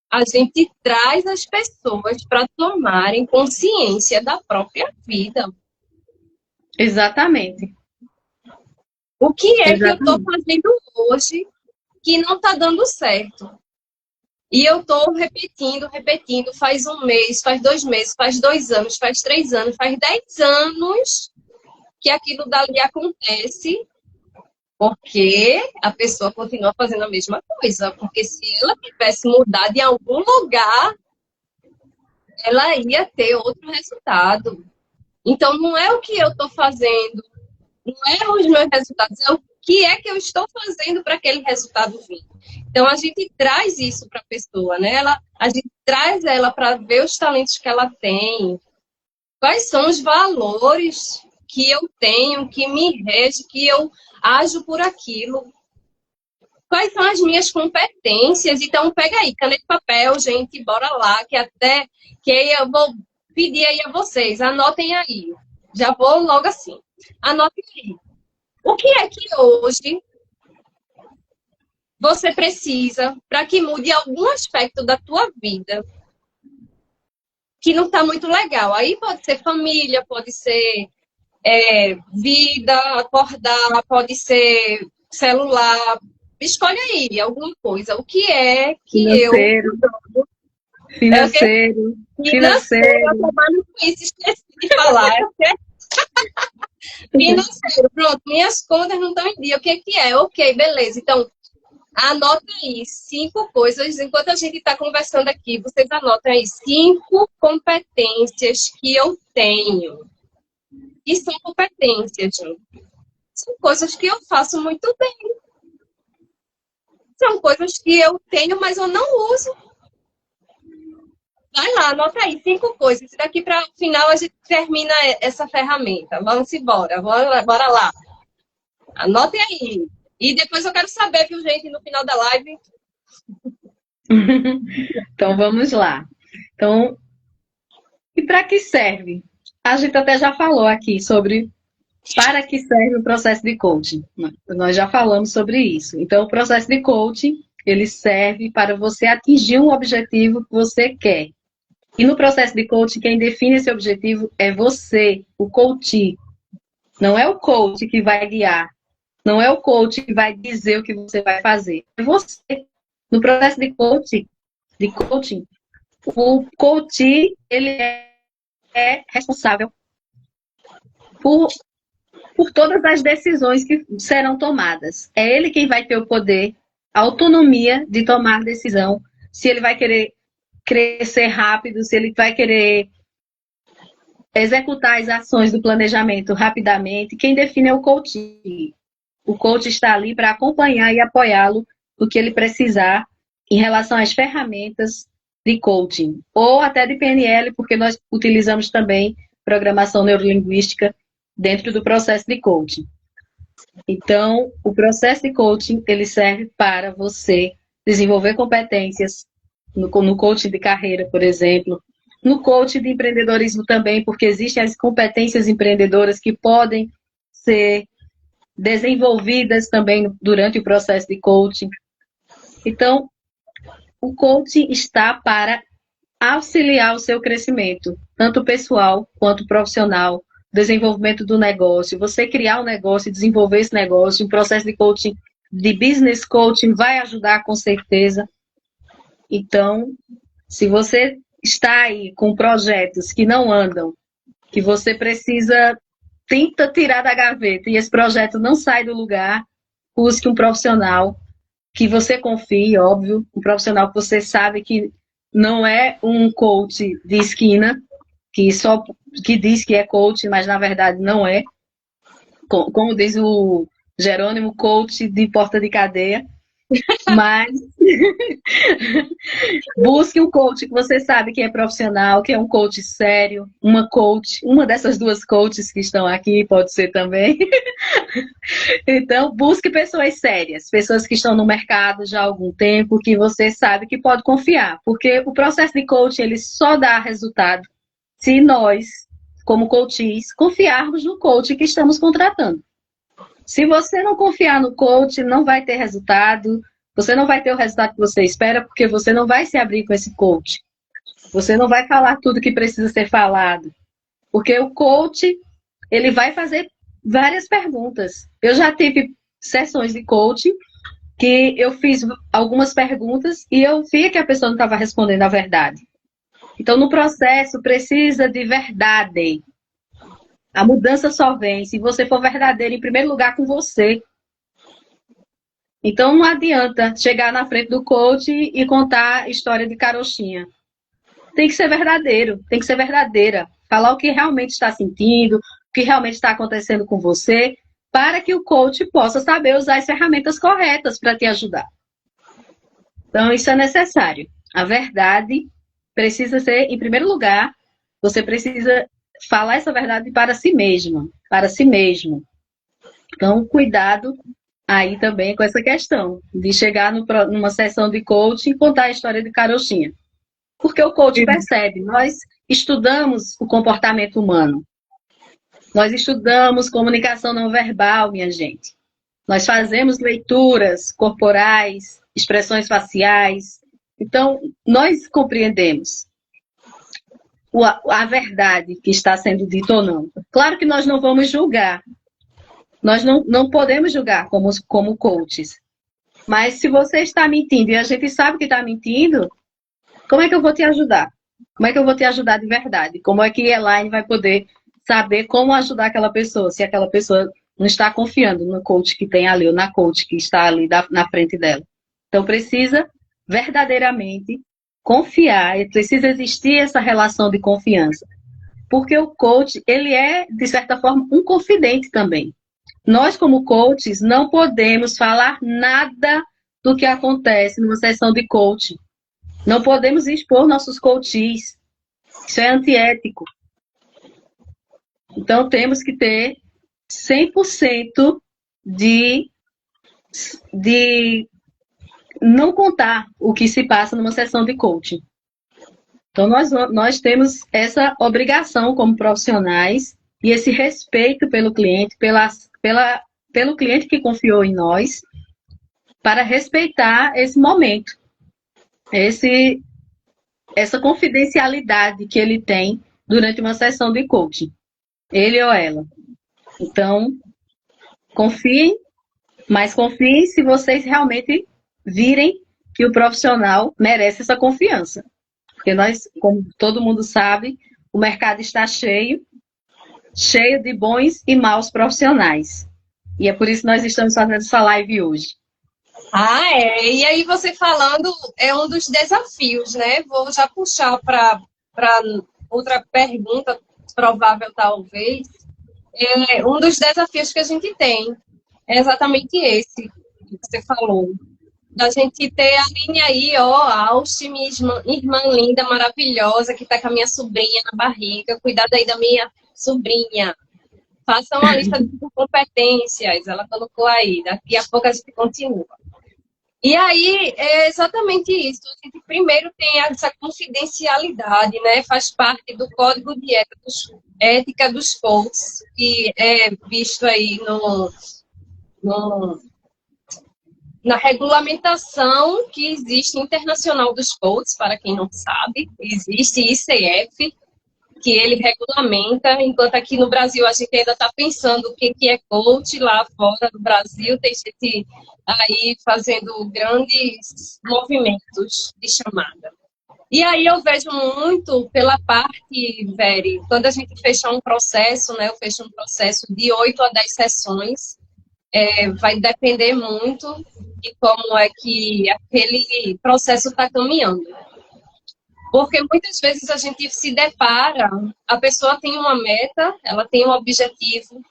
A gente traz as pessoas para tomarem consciência da própria vida. Exatamente. O que é que eu estou fazendo hoje que não está dando certo? E eu estou repetindo, faz um mês, faz 2 meses, faz 2 anos, faz 3 anos, faz 10 anos que aquilo dali acontece, porque a pessoa continua fazendo a mesma coisa. Porque se ela tivesse mudado em algum lugar, ela ia ter outro resultado. Então, não é o que eu estou fazendo, não é os meus resultados, é o que é que eu estou fazendo para aquele resultado vir. Então, a gente traz isso para a pessoa, né? A gente traz ela para ver os talentos que ela tem, quais são os valores que eu tenho, que me rege, que eu ajo por aquilo. Quais são as minhas competências? Então, pega aí, caneta e papel, gente, bora lá, que aí eu vou pedir aí a vocês, anotem aí. Já vou logo assim. Anotem aí. O que é que hoje você precisa para que mude algum aspecto da tua vida que não está muito legal? Aí pode ser família, pode ser vida, acordar, pode ser celular. Escolhe aí alguma coisa. O que é que Financeiro. Eu trabalho com isso, esqueci de falar. Financeiro, pronto, minhas contas não estão em dia. O que é? Ok, beleza. Então, anota aí 5 coisas. Enquanto a gente está conversando aqui, vocês anotam aí 5 competências que eu tenho. E são competências, gente. São coisas que eu faço muito bem. São coisas que eu tenho, mas eu não uso. Vai lá, anota aí 5 coisas. E daqui para o final a gente termina essa ferramenta. Vamos embora, bora lá. Anotem aí. E depois eu quero saber, viu, gente, no final da live. Então, vamos lá. Então, e para que serve? A gente até já falou aqui sobre para que serve o processo de coaching. Nós já falamos sobre isso. Então, o processo de coaching, ele serve para você atingir um objetivo que você quer. E no processo de coaching, quem define esse objetivo é você, o coach. Não é o coach que vai guiar. Não é o coach que vai dizer o que você vai fazer. É você. No processo de coaching, o coach, ele é responsável por todas as decisões que serão tomadas. É ele quem vai ter o poder, a autonomia de tomar decisão, se ele vai querer crescer rápido, se ele vai querer executar as ações do planejamento rapidamente. Quem define é o coach. O coach está ali para acompanhar e apoiá-lo no que ele precisar em relação às ferramentas de coaching, ou até de PNL, porque nós utilizamos também programação neurolinguística dentro do processo de coaching. Então, o processo de coaching, ele serve para você desenvolver competências no coaching de carreira, por exemplo, no coaching de empreendedorismo também, porque existem as competências empreendedoras que podem ser desenvolvidas também durante o processo de coaching. Então, o coaching está para auxiliar o seu crescimento, tanto pessoal quanto profissional, desenvolvimento do negócio, você criar um negócio e desenvolver esse negócio, um processo de coaching, de business coaching vai ajudar com certeza. Então, se você está aí com projetos que não andam, que você precisa, tenta tirar da gaveta e esse projeto não sai do lugar, busque um profissional que você confie, óbvio, um profissional que você sabe que não é um coach de esquina, que diz que é coach, mas na verdade não é. Como diz o Jerônimo, coach de porta de cadeia. Mas busque um coach que você sabe que é profissional, que é um coach sério, uma dessas duas coaches que estão aqui, pode ser também. Então, busque pessoas sérias, pessoas que estão no mercado já há algum tempo, que você sabe que pode confiar, porque o processo de coaching ele só dá resultado se nós, como coaches, confiarmos no coach que estamos contratando. Se você não confiar no coach, não vai ter resultado, você não vai ter o resultado que você espera, porque você não vai se abrir com esse coach. Você não vai falar tudo que precisa ser falado. Porque o coach, ele vai fazer várias perguntas. Eu já tive sessões de coaching que eu fiz algumas perguntas e eu via que a pessoa não estava respondendo a verdade. Então, no processo, precisa de verdade. A mudança só vem se você for verdadeiro, em primeiro lugar, com você. Então, não adianta chegar na frente do coach e contar a história de carochinha. Tem que ser verdadeiro, tem que ser verdadeira. Falar o que realmente está sentindo, o que realmente está acontecendo com você, para que o coach possa saber usar as ferramentas corretas para te ajudar. Então, isso é necessário. A verdade precisa ser, em primeiro lugar, você precisa falar essa verdade para si mesma, para si mesmo. Então, cuidado aí também com essa questão de chegar numa sessão de coaching e contar a história de carochinha. Porque o coach percebe, nós estudamos o comportamento humano. Nós estudamos comunicação não verbal, minha gente. Nós fazemos leituras corporais, expressões faciais. Então, nós compreendemos a verdade que está sendo dita ou não. Claro que nós não vamos julgar. Nós não podemos julgar como coaches. Mas se você está mentindo e a gente sabe que está mentindo, como é que eu vou te ajudar? Como é que eu vou te ajudar de verdade? Como é que Elaine vai poder saber como ajudar aquela pessoa, se aquela pessoa não está confiando no coach que tem ali, ou na coach que está ali na frente dela? Então, precisa verdadeiramente confiar, precisa existir essa relação de confiança. Porque o coach, ele é, de certa forma, um confidente também. Nós, como coaches, não podemos falar nada do que acontece numa sessão de coaching. Não podemos expor nossos coaches. Isso é antiético. Então, temos que ter 100% de não contar o que se passa numa sessão de coaching. Então, nós temos essa obrigação como profissionais e esse respeito pelo cliente, pelo cliente que confiou em nós, para respeitar esse momento, essa confidencialidade que ele tem durante uma sessão de coaching, ele ou ela. Então, confiem, mas confiem se vocês realmente virem que o profissional merece essa confiança. Porque nós, como todo mundo sabe, o mercado está cheio de bons e maus profissionais. E é por isso que nós estamos fazendo essa live hoje. E aí você falando é um dos desafios, né? Vou já puxar para outra pergunta provável, talvez. Um dos desafios que a gente tem é exatamente esse que você falou. Da gente ter a linha aí, a Austi, minha irmã linda, maravilhosa, que tá com a minha sobrinha na barriga. Cuidado aí da minha sobrinha. Faça uma lista de competências, ela colocou aí, daqui a pouco a gente continua. E aí, é exatamente isso. A gente primeiro tem essa confidencialidade, né? Faz parte do código de ética dos coaches, que é visto aí no, na regulamentação que existe internacional dos coaches, para quem não sabe. Existe ICF, que ele regulamenta, enquanto aqui no Brasil a gente ainda está pensando o que é coach. Lá fora do Brasil tem gente aí fazendo grandes movimentos de chamada. E aí eu vejo muito pela parte, Veri, quando a gente fecha um processo, né, eu fecho um processo de 8 a 10 sessões, vai depender muito de como é que aquele processo está caminhando. Porque muitas vezes a gente se depara, a pessoa tem uma meta, ela tem um objetivo,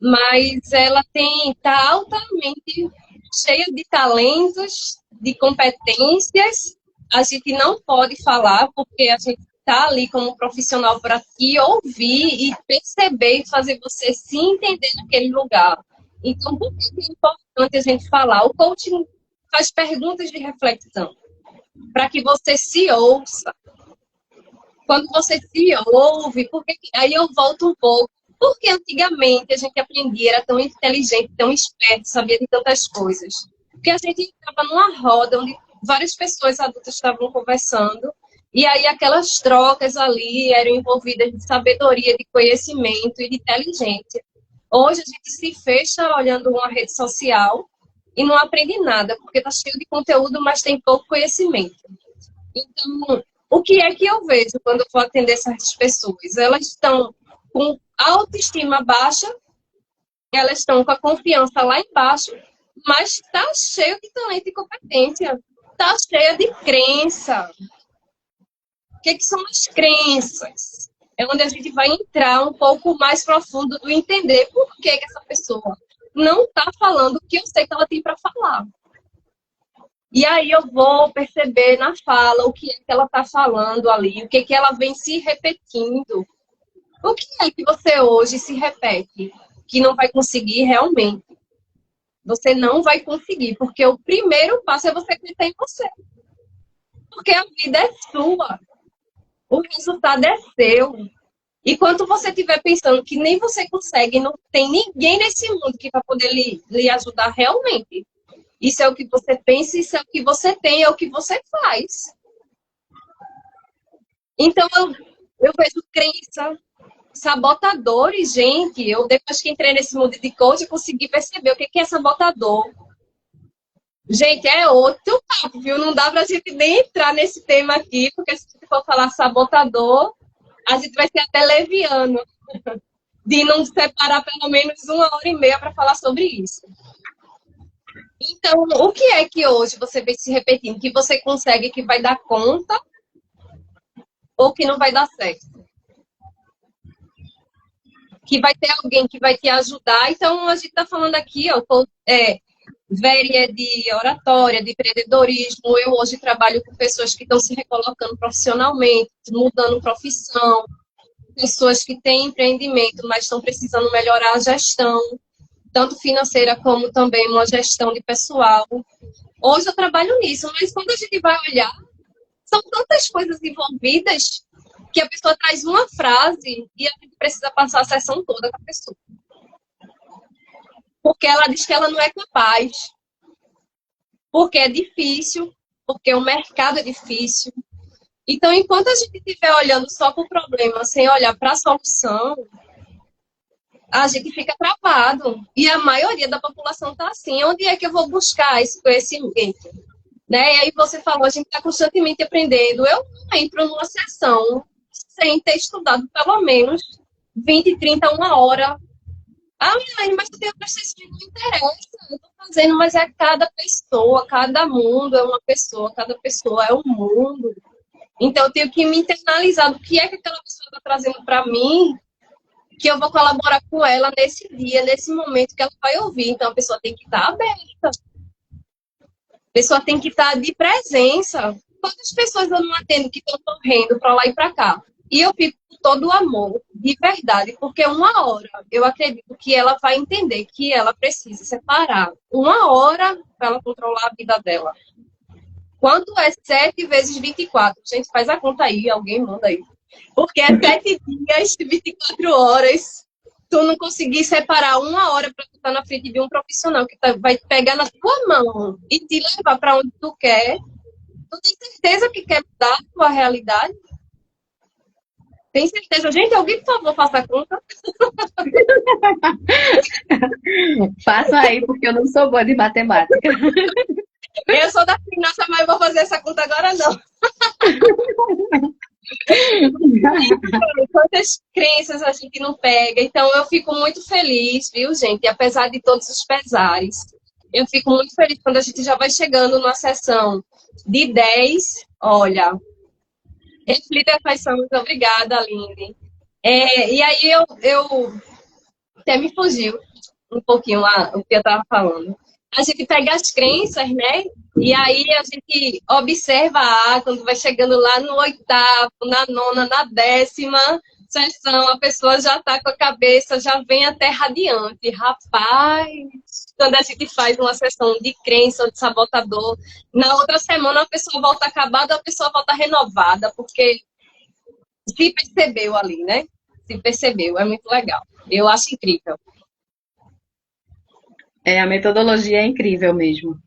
mas ela está altamente cheia de talentos, de competências. A gente não pode falar, porque a gente está ali como profissional para te ouvir e perceber e fazer você se entender naquele lugar. Então, por que é importante a gente falar? O coaching faz perguntas de reflexão, para que você se ouça. Quando você se ouve, aí eu volto um pouco. Porque antigamente a gente aprendia, era tão inteligente, tão esperto, sabia de tantas coisas. Porque a gente estava numa roda onde várias pessoas adultas estavam conversando, e aí aquelas trocas ali eram envolvidas de sabedoria, de conhecimento e de inteligência. Hoje a gente se fecha olhando uma rede social e não aprende nada, porque está cheio de conteúdo, mas tem pouco conhecimento. Então, o que é que eu vejo quando eu vou atender essas pessoas? Elas estão com autoestima baixa, elas estão com a confiança lá embaixo, mas está cheio de talento e competência, está cheia de crença. O que são as crenças? É onde a gente vai entrar um pouco mais profundo do entender por que essa pessoa não está falando o que eu sei que ela tem para falar. E aí eu vou perceber na fala o que é que ela está falando ali, o que é que ela vem se repetindo. O que é que você hoje se repete que não vai conseguir realmente? Você não vai conseguir, porque o primeiro passo é você acreditar em você. Porque a vida é sua. O resultado é seu. E quando você estiver pensando que nem você consegue, não tem ninguém nesse mundo que vai poder lhe ajudar realmente. Isso é o que você pensa, isso é o que você tem, é o que você faz. Então, eu vejo crença, sabotadores, gente. Eu, depois que entrei nesse mundo de coach, eu consegui perceber o que é sabotador. Gente, é outro papo, viu? Não dá pra gente nem entrar nesse tema aqui, porque se a gente for falar sabotador, a gente vai ser até leviano de não separar pelo menos 1h30 para falar sobre isso. Então, o que é que hoje você vê se repetindo? Que você consegue, que vai dar conta, ou que não vai dar certo? Que vai ter alguém que vai te ajudar. Então, a gente está falando aqui, ó, Veri é de oratória, de empreendedorismo. Eu hoje trabalho com pessoas que estão se recolocando profissionalmente, mudando profissão, pessoas que têm empreendimento, mas estão precisando melhorar a gestão, tanto financeira como também uma gestão de pessoal. Hoje eu trabalho nisso, mas quando a gente vai olhar, são tantas coisas envolvidas que a pessoa traz uma frase e a gente precisa passar a sessão toda com a pessoa. Porque ela diz que ela não é capaz, porque é difícil, porque o mercado é difícil. Então, enquanto a gente estiver olhando só para o problema, sem olhar para a solução, a gente fica travado. E a maioria da população está assim. Onde é que eu vou buscar esse conhecimento? Né? E aí você falou, a gente está constantemente aprendendo. Eu não entro numa sessão sem ter estudado pelo menos 20, 30, 1 hora. Ah, Milene, mas tu tem outras sessões, não interessa. Eu estou fazendo, mas é cada pessoa, cada mundo é uma pessoa, cada pessoa é um mundo. Então, eu tenho que me internalizar do que é que aquela pessoa está trazendo para mim, que eu vou colaborar com ela nesse dia, nesse momento que ela vai ouvir. Então, a pessoa tem que estar aberta. A pessoa tem que estar de presença. Quantas pessoas eu não atendo que estão correndo para lá e para cá? E eu fico com todo o amor, de verdade, porque uma hora eu acredito que ela vai entender que ela precisa separar uma hora para ela controlar a vida dela. Quanto é 7 vezes 24? Gente, faz a conta aí, alguém manda aí. Porque é 7 dias, 24 horas. Tu não conseguir separar uma hora para tu estar na frente de um profissional que vai pegar na tua mão e te levar para onde tu quer. Tu tem certeza que quer mudar a tua realidade? Tem certeza? Gente, alguém, por favor, faça a conta. Faça aí, porque eu não sou boa de matemática. Eu sou da finança, mas eu vou fazer essa conta agora não. Quantas crenças a gente não pega. Então, eu fico muito feliz, viu, gente? Apesar de todos os pesares, eu fico muito feliz quando a gente já vai chegando numa sessão de 10. Olha, reflita quais são. Muito obrigada, Aline. E aí, eu até me fugiu um pouquinho o que eu estava falando. A gente pega as crenças, né? E aí a gente observa quando vai chegando lá no 8º, na 9ª, na 10ª sessão, a pessoa já está com a cabeça, já vem até radiante. Rapaz, quando a gente faz uma sessão de crença ou de sabotador, na outra semana a pessoa volta acabada, a pessoa volta renovada, porque se percebeu ali, né? Se percebeu, é muito legal. Eu acho incrível. A metodologia é incrível mesmo.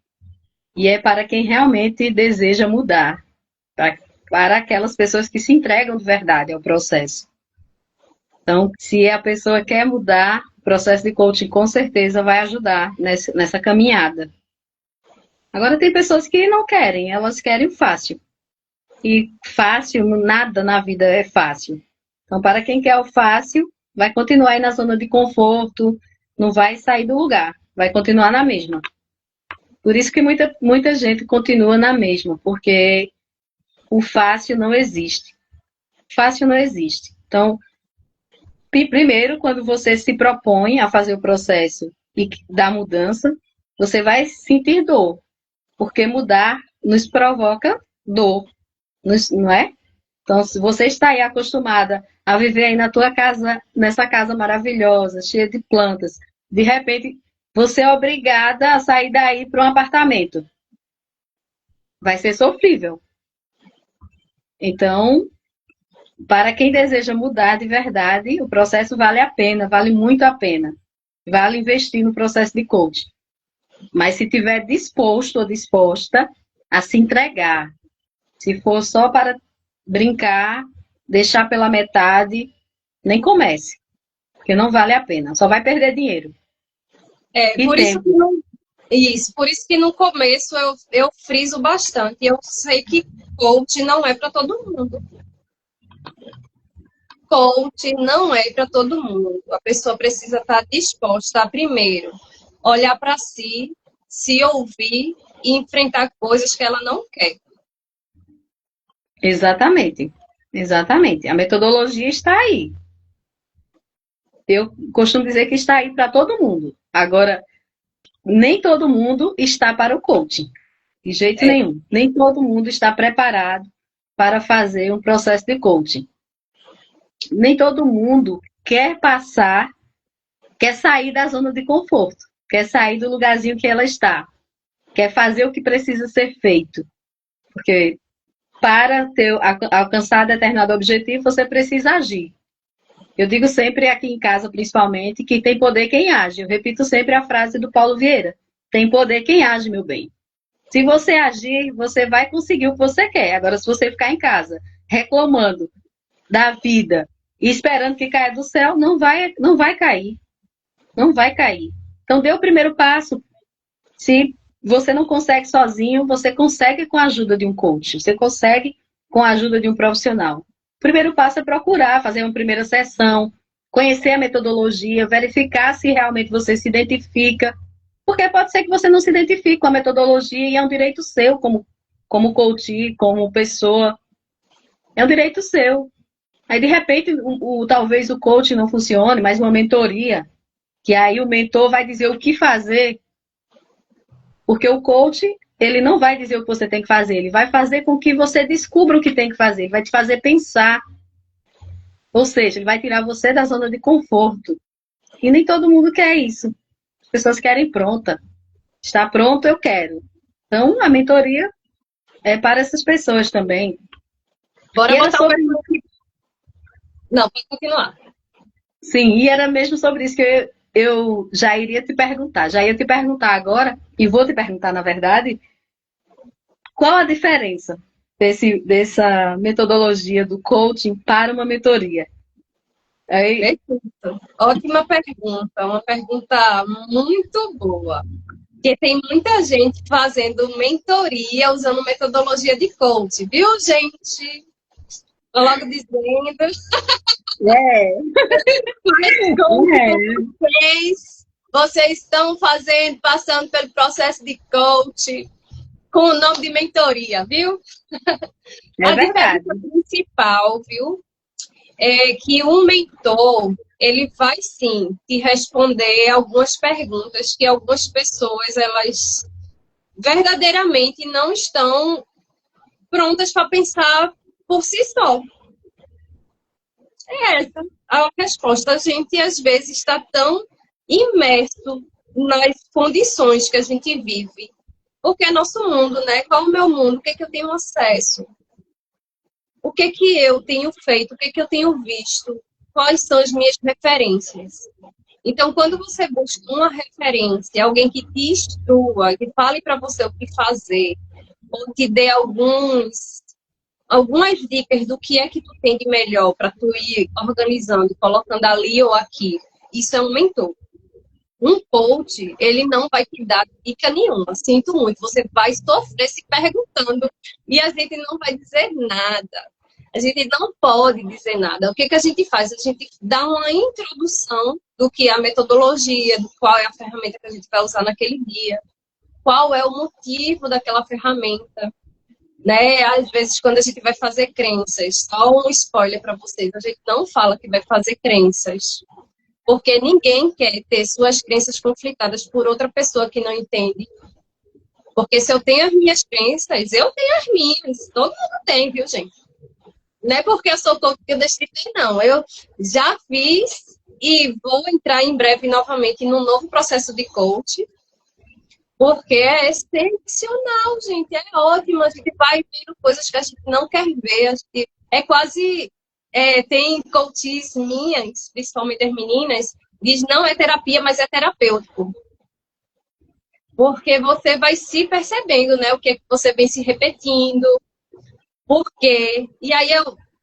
E é para quem realmente deseja mudar, para aquelas pessoas que se entregam de verdade ao processo. Então, se a pessoa quer mudar, o processo de coaching com certeza vai ajudar nessa caminhada. Agora, tem pessoas que não querem, elas querem fácil. E fácil, nada na vida é fácil. Então, para quem quer o fácil, vai continuar aí na zona de conforto, não vai sair do lugar, vai continuar na mesma. Por isso que muita gente continua na mesma, porque o fácil não existe. Fácil não existe. Então, primeiro, quando você se propõe a fazer o processo da mudança, você vai sentir dor, porque mudar nos provoca dor, não é? Então, se você está aí acostumada a viver aí na tua casa, nessa casa maravilhosa, cheia de plantas, de repente você é obrigada a sair daí para um apartamento. Vai ser sofrível. Então, para quem deseja mudar de verdade, o processo vale a pena, vale muito a pena. Vale investir no processo de coaching. Mas se tiver disposto ou disposta a se entregar, se for só para brincar, deixar pela metade, nem comece. Porque não vale a pena, só vai perder dinheiro. Por isso que por isso que no começo eu friso bastante. Eu sei que coach não é para todo mundo. Coach não é para todo mundo. A pessoa precisa estar disposta a, primeiro, olhar para si, se ouvir e enfrentar coisas que ela não quer. Exatamente. Exatamente. A metodologia está aí. Eu costumo dizer que está aí para todo mundo. Agora, nem todo mundo está para o coaching. De jeito nenhum. Nem todo mundo está preparado para fazer um processo de coaching. Nem todo mundo quer sair da zona de conforto, quer sair do lugarzinho que ela está, quer fazer o que precisa ser feito. Porque para alcançar determinado objetivo, você precisa agir. Eu digo sempre aqui em casa, principalmente, que tem poder quem age. Eu repito sempre a frase do Paulo Vieira. Tem poder quem age, meu bem. Se você agir, você vai conseguir o que você quer. Agora, se você ficar em casa reclamando da vida e esperando que caia do céu, não vai cair. Não vai cair. Então, dê o primeiro passo. Se você não consegue sozinho, você consegue com a ajuda de um coach. Você consegue com a ajuda de um profissional. O primeiro passo é procurar, fazer uma primeira sessão, conhecer a metodologia, verificar se realmente você se identifica. Porque pode ser que você não se identifique com a metodologia e é um direito seu como coach, como pessoa. É um direito seu. Aí, de repente, talvez o coach não funcione, mas uma mentoria, que aí o mentor vai dizer o que fazer, porque o coach, ele não vai dizer o que você tem que fazer, ele vai fazer com que você descubra o que tem que fazer, ele vai te fazer pensar. Ou seja, ele vai tirar você da zona de conforto. E nem todo mundo quer isso. As pessoas querem pronta. Está pronto, eu quero. Então, a mentoria é para essas pessoas também. Bora E era botar um... sobre... Não, pode continuar. Sim, e era mesmo sobre isso que eu já iria te perguntar. Já ia te perguntar agora, e vou te perguntar, na verdade, qual a diferença dessa metodologia do coaching para uma mentoria? Aí, Perfeito. Ótima pergunta, uma pergunta muito boa. Porque tem muita gente fazendo mentoria usando metodologia de coach, viu, gente? Vou logo dizendo, é, mas como é, vocês estão fazendo, passando pelo processo de coach com o nome de mentoria, viu? é A verdade. diferença principal, viu, é que um mentor, ele vai sim te responder algumas perguntas que algumas pessoas, elas verdadeiramente não estão prontas para pensar por si só. É essa a resposta. A gente, às vezes, está tão imerso nas condições que a gente vive. Porque é nosso mundo, né? Qual é o meu mundo? O que é que eu tenho acesso? O que é que eu tenho feito? O que é que eu tenho visto? Quais são as minhas referências? Então, quando você busca uma referência, alguém que te instrua, que fale para você o que fazer, ou te dê algumas dicas do que é que tu tem de melhor para tu ir organizando, colocando ali ou aqui, isso é um mentor. Um coach, ele não vai te dar dica nenhuma. Sinto muito, você vai sofrer se perguntando e a gente não vai dizer nada. A gente não pode dizer nada. O que que a gente faz? A gente dá uma introdução do que é a metodologia, do qual é a ferramenta que a gente vai usar naquele dia, qual é o motivo daquela ferramenta, né? Às vezes, quando a gente vai fazer crenças, só um spoiler para vocês, a gente não fala que vai fazer crenças, porque ninguém quer ter suas crenças conflitadas por outra pessoa que não entende. Porque se eu tenho as minhas crenças, eu tenho as minhas. Todo mundo tem, viu, gente? Não é porque eu sou coach que eu deixei de ter, não. Eu já fiz e vou entrar em breve novamente num novo processo de coach, porque é excepcional, gente. É ótimo. A gente vai vendo coisas que a gente não quer ver. A gente, é quase... tem coaches minhas, principalmente as meninas, diz não é terapia, mas é terapêutico. Porque você vai se percebendo, né? O que você vem se repetindo, por quê. E aí,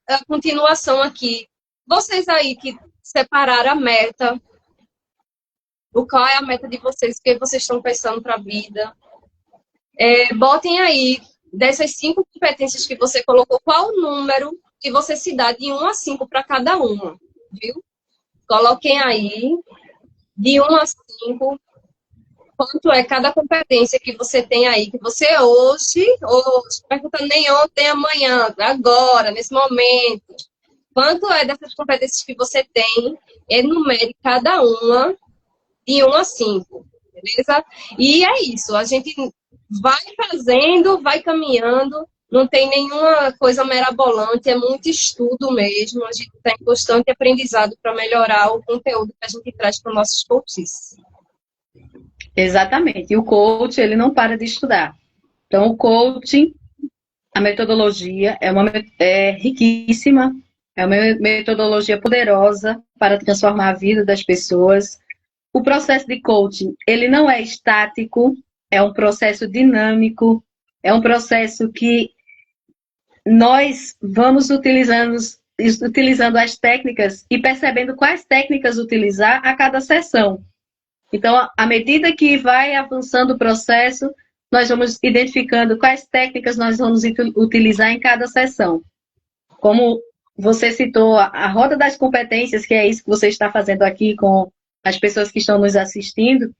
a continuação aqui. Vocês aí que separaram a meta, qual é a meta de vocês, o que vocês estão pensando para a vida. Botem aí, dessas 5 competências que você colocou, qual o número que você se dá de 1 a 5 para cada uma, viu? Coloquem aí, de 1 a 5, quanto é cada competência que você tem aí, que você hoje, perguntando nem ontem, amanhã, agora, nesse momento, quanto é dessas competências que você tem, enumere cada uma de 1 a 5, beleza? E é isso, a gente vai fazendo, vai caminhando, não tem nenhuma coisa mirabolante, é muito estudo mesmo, a gente está em constante aprendizado para melhorar o conteúdo que a gente traz para os nossos coaches. Exatamente. E o coach, ele não para de estudar. Então, o coaching, a metodologia é riquíssima, é uma metodologia poderosa para transformar a vida das pessoas. O processo de coaching, ele não é estático, é um processo dinâmico, é um processo que nós vamos utilizando as técnicas e percebendo quais técnicas utilizar a cada sessão. Então, à medida que vai avançando o processo, nós vamos identificando quais técnicas nós vamos utilizar em cada sessão. Como você citou, a roda das competências, que é isso que você está fazendo aqui com as pessoas que estão nos assistindo,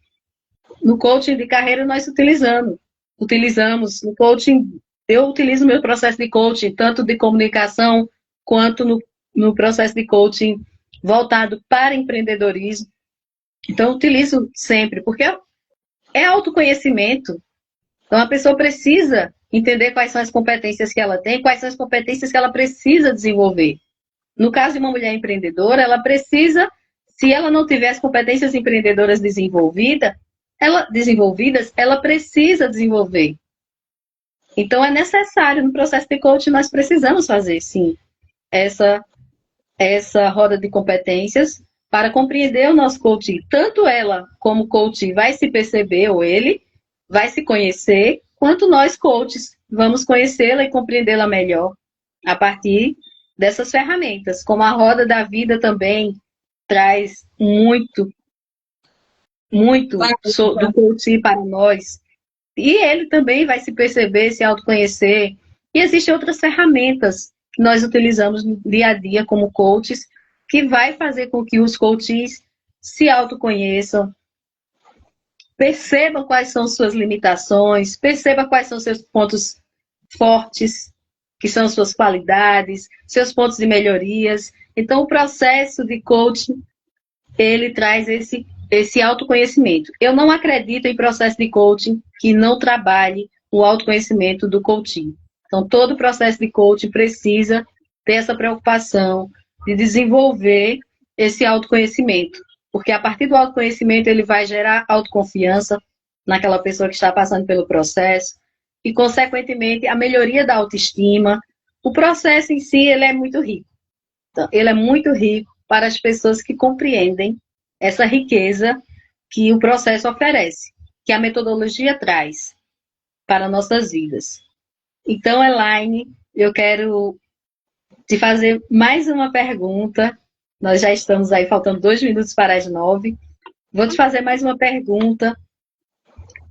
no coaching de carreira nós utilizamos. No coaching, eu utilizo o meu processo de coaching, tanto de comunicação, quanto no processo de coaching voltado para empreendedorismo. Então, eu utilizo sempre, porque é autoconhecimento. Então, a pessoa precisa entender quais são as competências que ela tem, quais são as competências que ela precisa desenvolver. No caso de uma mulher empreendedora, ela precisa, se ela não tiver as competências empreendedoras desenvolvidas, ela precisa desenvolver. Então, é necessário, no processo de coaching, nós precisamos fazer, sim, essa roda de competências para compreender o nosso coach. Tanto ela, como coach, vai se perceber, ou ele, vai se conhecer, quanto nós, coaches, vamos conhecê-la e compreendê-la melhor a partir dessas ferramentas. Como a roda da vida também traz muito do coaching para nós. E ele também vai se perceber, se autoconhecer. E existem outras ferramentas que nós utilizamos no dia a dia como coaches, que vai fazer com que os coaches se autoconheçam, percebam quais são suas limitações, percebam quais são seus pontos fortes, que são suas qualidades, seus pontos de melhorias. Então, o processo de coaching, ele traz esse autoconhecimento. Eu não acredito em processo de coaching que não trabalhe o autoconhecimento do coaching. Então, todo processo de coaching precisa ter essa preocupação de desenvolver esse autoconhecimento. Porque a partir do autoconhecimento, ele vai gerar autoconfiança naquela pessoa que está passando pelo processo e, consequentemente, a melhoria da autoestima. O processo em si, ele é muito rico. Então, ele é muito rico para as pessoas que compreendem essa riqueza que o processo oferece, que a metodologia traz para nossas vidas. Então, Elaine, eu quero te fazer mais uma pergunta. Nós já estamos aí, faltando 2 minutos para as 9. Vou te fazer mais uma pergunta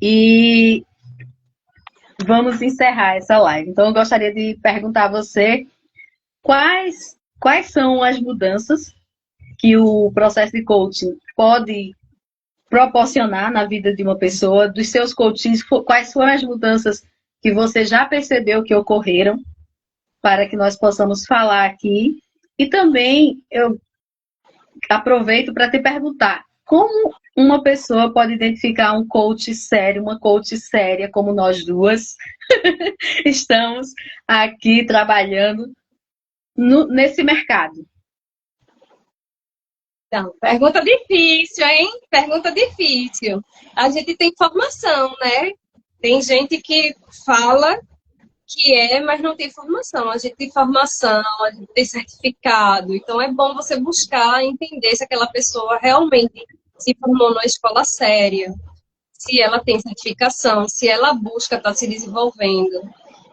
e vamos encerrar essa live. Então, eu gostaria de perguntar a você quais são as mudanças que o processo de coaching pode proporcionar na vida de uma pessoa, dos seus coaches, quais foram as mudanças que você já percebeu que ocorreram, para que nós possamos falar aqui. E também eu aproveito para te perguntar, como uma pessoa pode identificar um coach sério, uma coach séria, como nós duas estamos aqui trabalhando nesse mercado? Então, pergunta difícil, hein? Pergunta difícil. A gente tem formação, né? Tem gente que fala que mas não tem formação. A gente tem formação, a gente tem certificado. Então, é bom você buscar entender se aquela pessoa realmente se formou numa escola séria, se ela tem certificação, se ela busca estar se desenvolvendo.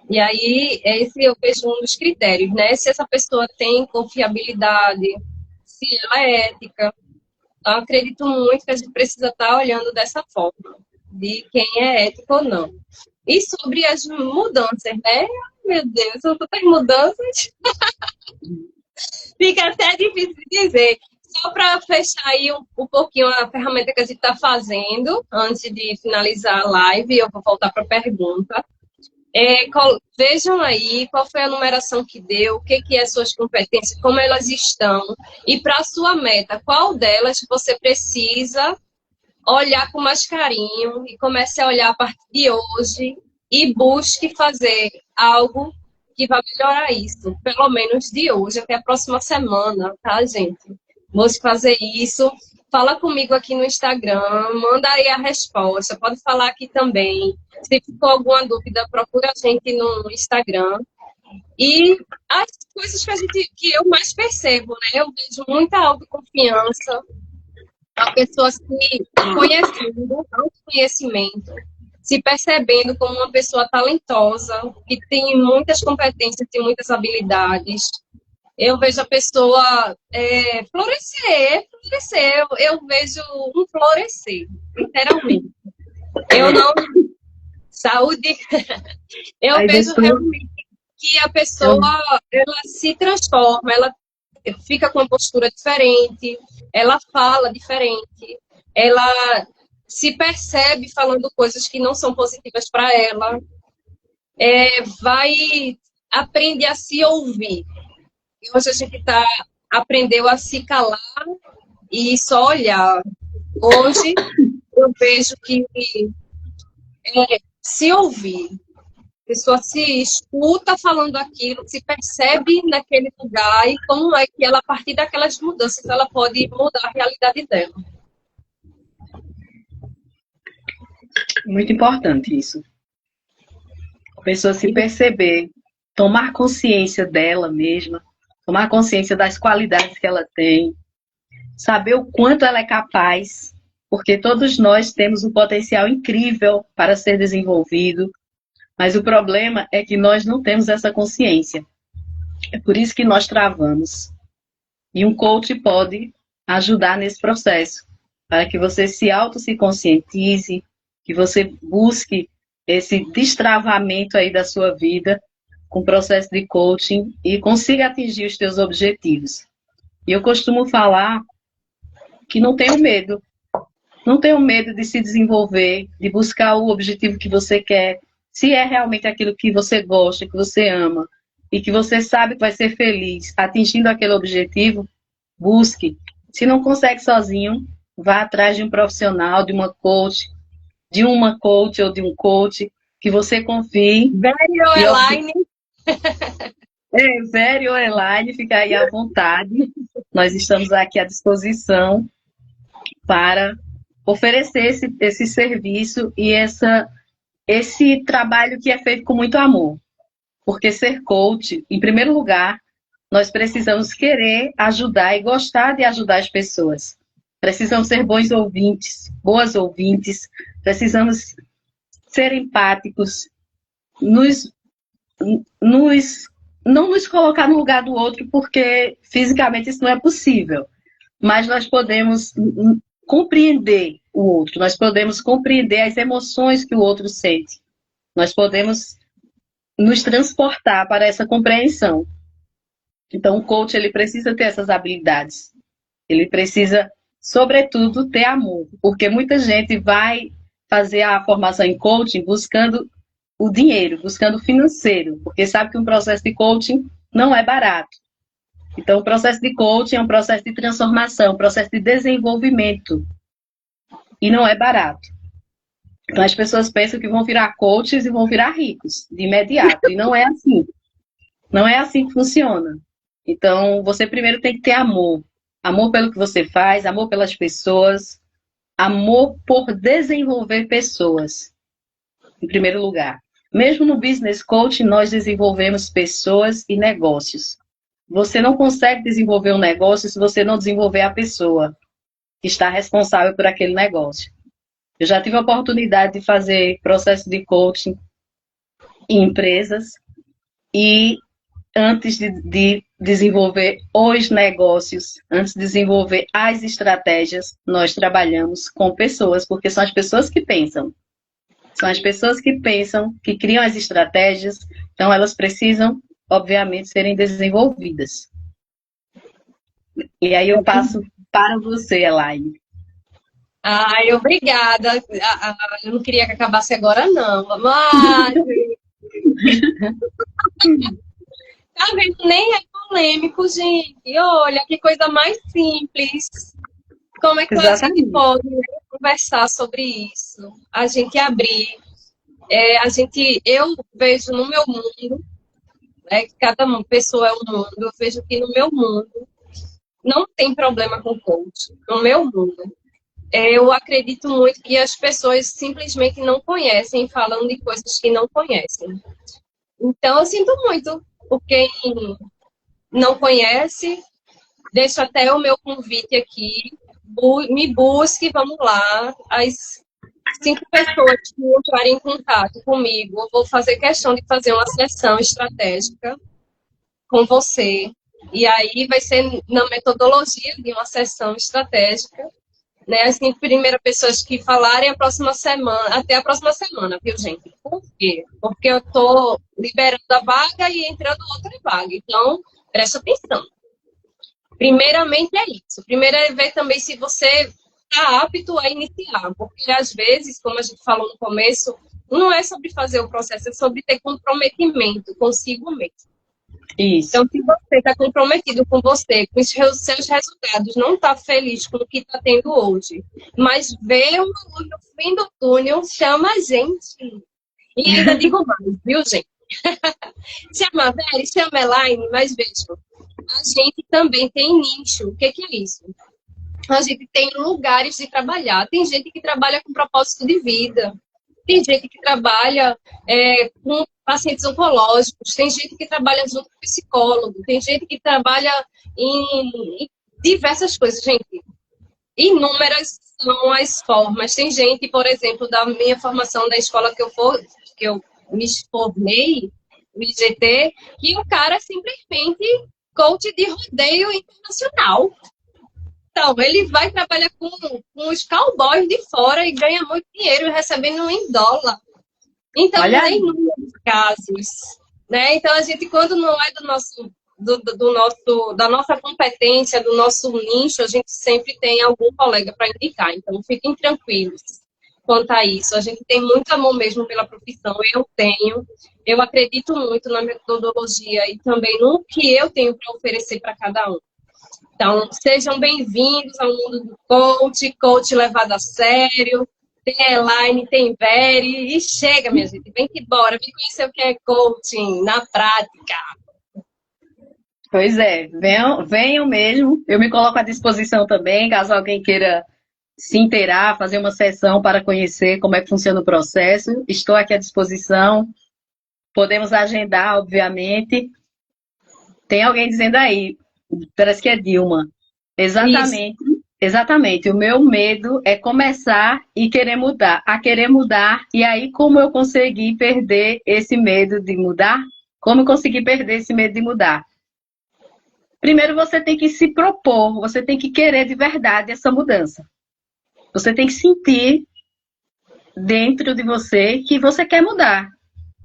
E aí, esse eu vejo um dos critérios, né? Se essa pessoa tem confiabilidade, se ela é ética. Eu acredito muito que a gente precisa estar olhando dessa forma, de quem é ético ou não. E sobre as mudanças, né? Meu Deus, são tantas mudanças. Fica até difícil de dizer. Só para fechar aí um pouquinho a ferramenta que a gente está fazendo, antes de finalizar a live, eu vou voltar para a pergunta. Vejam aí qual foi a numeração que deu, o que é suas competências, como elas estão, e para a sua meta, qual delas você precisa olhar com mais carinho e comece a olhar a partir de hoje e busque fazer algo que vai melhorar isso, pelo menos de hoje até a próxima semana, tá, gente? Busque fazer isso. Fala comigo aqui no Instagram, manda aí a resposta, pode falar aqui também. Se ficou alguma dúvida, procura a gente no Instagram. E as coisas que eu mais percebo, né? Eu vejo muita autoconfiança, a pessoa se conhecendo, autoconhecimento, se percebendo como uma pessoa talentosa, que tem muitas competências e muitas habilidades. Eu vejo a pessoa florescer. Eu vejo um florescer, literalmente. Eu não... Saúde. Eu vejo realmente que a pessoa, ela se transforma, ela fica com uma postura diferente, ela fala diferente, ela se percebe falando coisas que não são positivas para ela, vai aprender a se ouvir. E hoje a gente aprendeu a se calar e só olhar. Hoje eu vejo que se ouvir, A pessoa se escuta falando aquilo, se percebe naquele lugar e como é que ela, a partir daquelas mudanças, ela pode mudar a realidade dela. Muito importante isso. A pessoa se perceber, tomar consciência dela mesma, tomar consciência das qualidades que ela tem, saber o quanto ela é capaz, porque todos nós temos um potencial incrível para ser desenvolvido, mas o problema é que nós não temos essa consciência. É por isso que nós travamos. E um coach pode ajudar nesse processo, para que você se conscientize, que você busque esse destravamento aí da sua vida com o processo de coaching e consiga atingir os seus objetivos. E eu costumo falar que não tenho medo. Não tenho medo de se desenvolver, de buscar o objetivo que você quer, se é realmente aquilo que você gosta, que você ama, e que você sabe que vai ser feliz atingindo aquele objetivo, busque. Se não consegue sozinho, vá atrás de um profissional, de uma coach ou de um coach, que você confie. Very online. Very online, fica aí à vontade. Nós estamos aqui à disposição para oferecer esse serviço e esse trabalho que é feito com muito amor. Porque ser coach, em primeiro lugar, nós precisamos querer ajudar e gostar de ajudar as pessoas. Precisamos ser bons ouvintes, boas ouvintes, precisamos ser empáticos, não nos colocar no lugar do outro, porque fisicamente isso não é possível. Mas nós podemos compreender o outro, nós podemos compreender as emoções que o outro sente. Nós podemos nos transportar para essa compreensão. Então, o coach, ele precisa ter essas habilidades. Ele precisa, sobretudo, ter amor. Porque muita gente vai fazer a formação em coaching buscando o dinheiro, buscando o financeiro. Porque sabe que um processo de coaching não é barato. Então, o processo de coaching é um processo de transformação, um processo de desenvolvimento. E não é barato. Então, as pessoas pensam que vão virar coaches e vão virar ricos, de imediato. E não é assim. Não é assim que funciona. Então, você primeiro tem que ter amor. Amor pelo que você faz, amor pelas pessoas, amor por desenvolver pessoas, em primeiro lugar. Mesmo no business coaching, nós desenvolvemos pessoas e negócios. Você não consegue desenvolver um negócio se você não desenvolver a pessoa que está responsável por aquele negócio. Eu já tive a oportunidade de fazer processo de coaching em empresas e antes de desenvolver os negócios, antes de desenvolver as estratégias, nós trabalhamos com pessoas, porque são as pessoas que pensam. São as pessoas que pensam, que criam as estratégias, então elas precisam, obviamente, serem desenvolvidas. E aí eu passo para você, Elaine. Ai, obrigada. Eu não queria que acabasse agora, não. Mas... Tá vendo? Nem é polêmico, gente. Olha, que coisa mais simples. Como é que a gente pode, né, conversar sobre isso? A gente abrir. Eu vejo no meu mundo, que cada pessoa é um mundo, eu vejo que no meu mundo não tem problema com coach. No meu mundo. Eu acredito muito que as pessoas simplesmente não conhecem, falando de coisas que não conhecem. Então, eu sinto muito por quem não conhece. Deixo até o meu convite aqui. Me busque, vamos lá. As 5 pessoas que entrarem em contato comigo, eu vou fazer questão de fazer uma sessão estratégica com você. E aí vai ser na metodologia de uma sessão estratégica. Né, as 5 primeiras pessoas que falarem até a próxima semana, viu, gente? Por quê? Porque eu estou liberando a vaga e entrando outra vaga. Então, preste atenção. Primeiramente é isso. Primeiro é ver também se você está apto a iniciar. Porque, às vezes, como a gente falou no começo, não é sobre fazer o processo, é sobre ter comprometimento consigo mesmo. Isso. Então, se você está comprometido com você, com os seus resultados, não está feliz com o que está tendo hoje, mas vê uma luz no fim do túnel, chama a gente. E ainda digo mais, viu, gente? Chama Vera, chama Elaine, mas vejam, a gente também tem nicho. O que é isso? A gente tem lugares de trabalhar. Tem gente que trabalha com propósito de vida. Tem gente que trabalha com pacientes oncológicos. Tem gente que trabalha junto com psicólogo. Tem gente que trabalha em diversas coisas, gente. Inúmeras são as formas. Tem gente, por exemplo, da minha formação da escola que eu me formei, o IGT, que o cara é simplesmente coach de rodeio internacional. Então, ele vai trabalhar com os cowboys de fora e ganha muito dinheiro recebendo em dólar. Então, tem inúmeros casos. Né? Então, a gente, quando não é da nossa competência, do nosso nicho, a gente sempre tem algum colega para indicar. Então, fiquem tranquilos quanto a isso. A gente tem muito amor mesmo pela profissão. Eu acredito muito na metodologia e também no que eu tenho para oferecer para cada um. Então, sejam bem-vindos ao mundo do coach levado a sério. Tem Elaine, tem Veri, e chega, minha gente, vem que bora, vem conhecer o que é coaching na prática. Pois é, venham mesmo, eu me coloco à disposição também, caso alguém queira se inteirar, fazer uma sessão para conhecer como é que funciona o processo, estou aqui à disposição, podemos agendar, obviamente. Tem alguém dizendo aí, parece que é Dilma. Exatamente, exatamente. O meu medo é começar e querer mudar, e aí como eu consegui perder esse medo de mudar? Como eu consegui perder esse medo de mudar? Primeiro você tem que se propor, você tem que querer de verdade essa mudança. Você tem que sentir dentro de você que você quer mudar,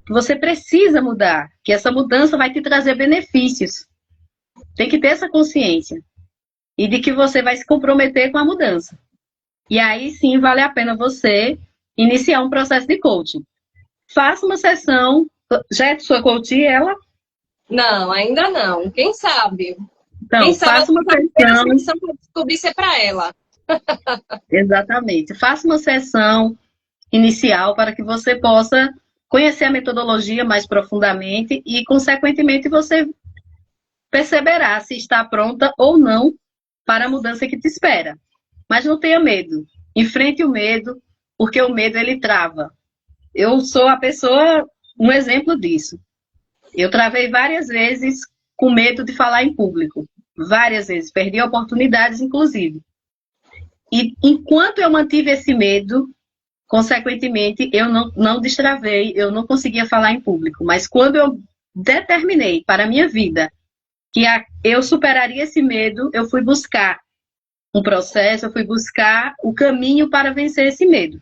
que você precisa mudar, que essa mudança vai te trazer benefícios. Tem que ter essa consciência. E de que você vai se comprometer com a mudança. E aí sim vale a pena você iniciar um processo de coaching. Faça uma sessão. Já é sua coach, ela? Não, ainda não. Quem sabe? Então, Quem sabe faça uma sessão para descobrir se é para ela. Exatamente. Faça uma sessão inicial para que você possa conhecer a metodologia mais profundamente e, consequentemente, você perceberá se está pronta ou não para a mudança que te espera. Mas não tenha medo. Enfrente o medo, porque o medo ele trava. Eu sou a pessoa, um exemplo disso. Eu travei várias vezes com medo de falar em público. Várias vezes. Perdi oportunidades, inclusive. E enquanto eu mantive esse medo, consequentemente, eu não destravei, eu não conseguia falar em público. Mas quando eu determinei para a minha vida que eu superaria esse medo, eu fui buscar um processo, eu fui buscar o caminho para vencer esse medo.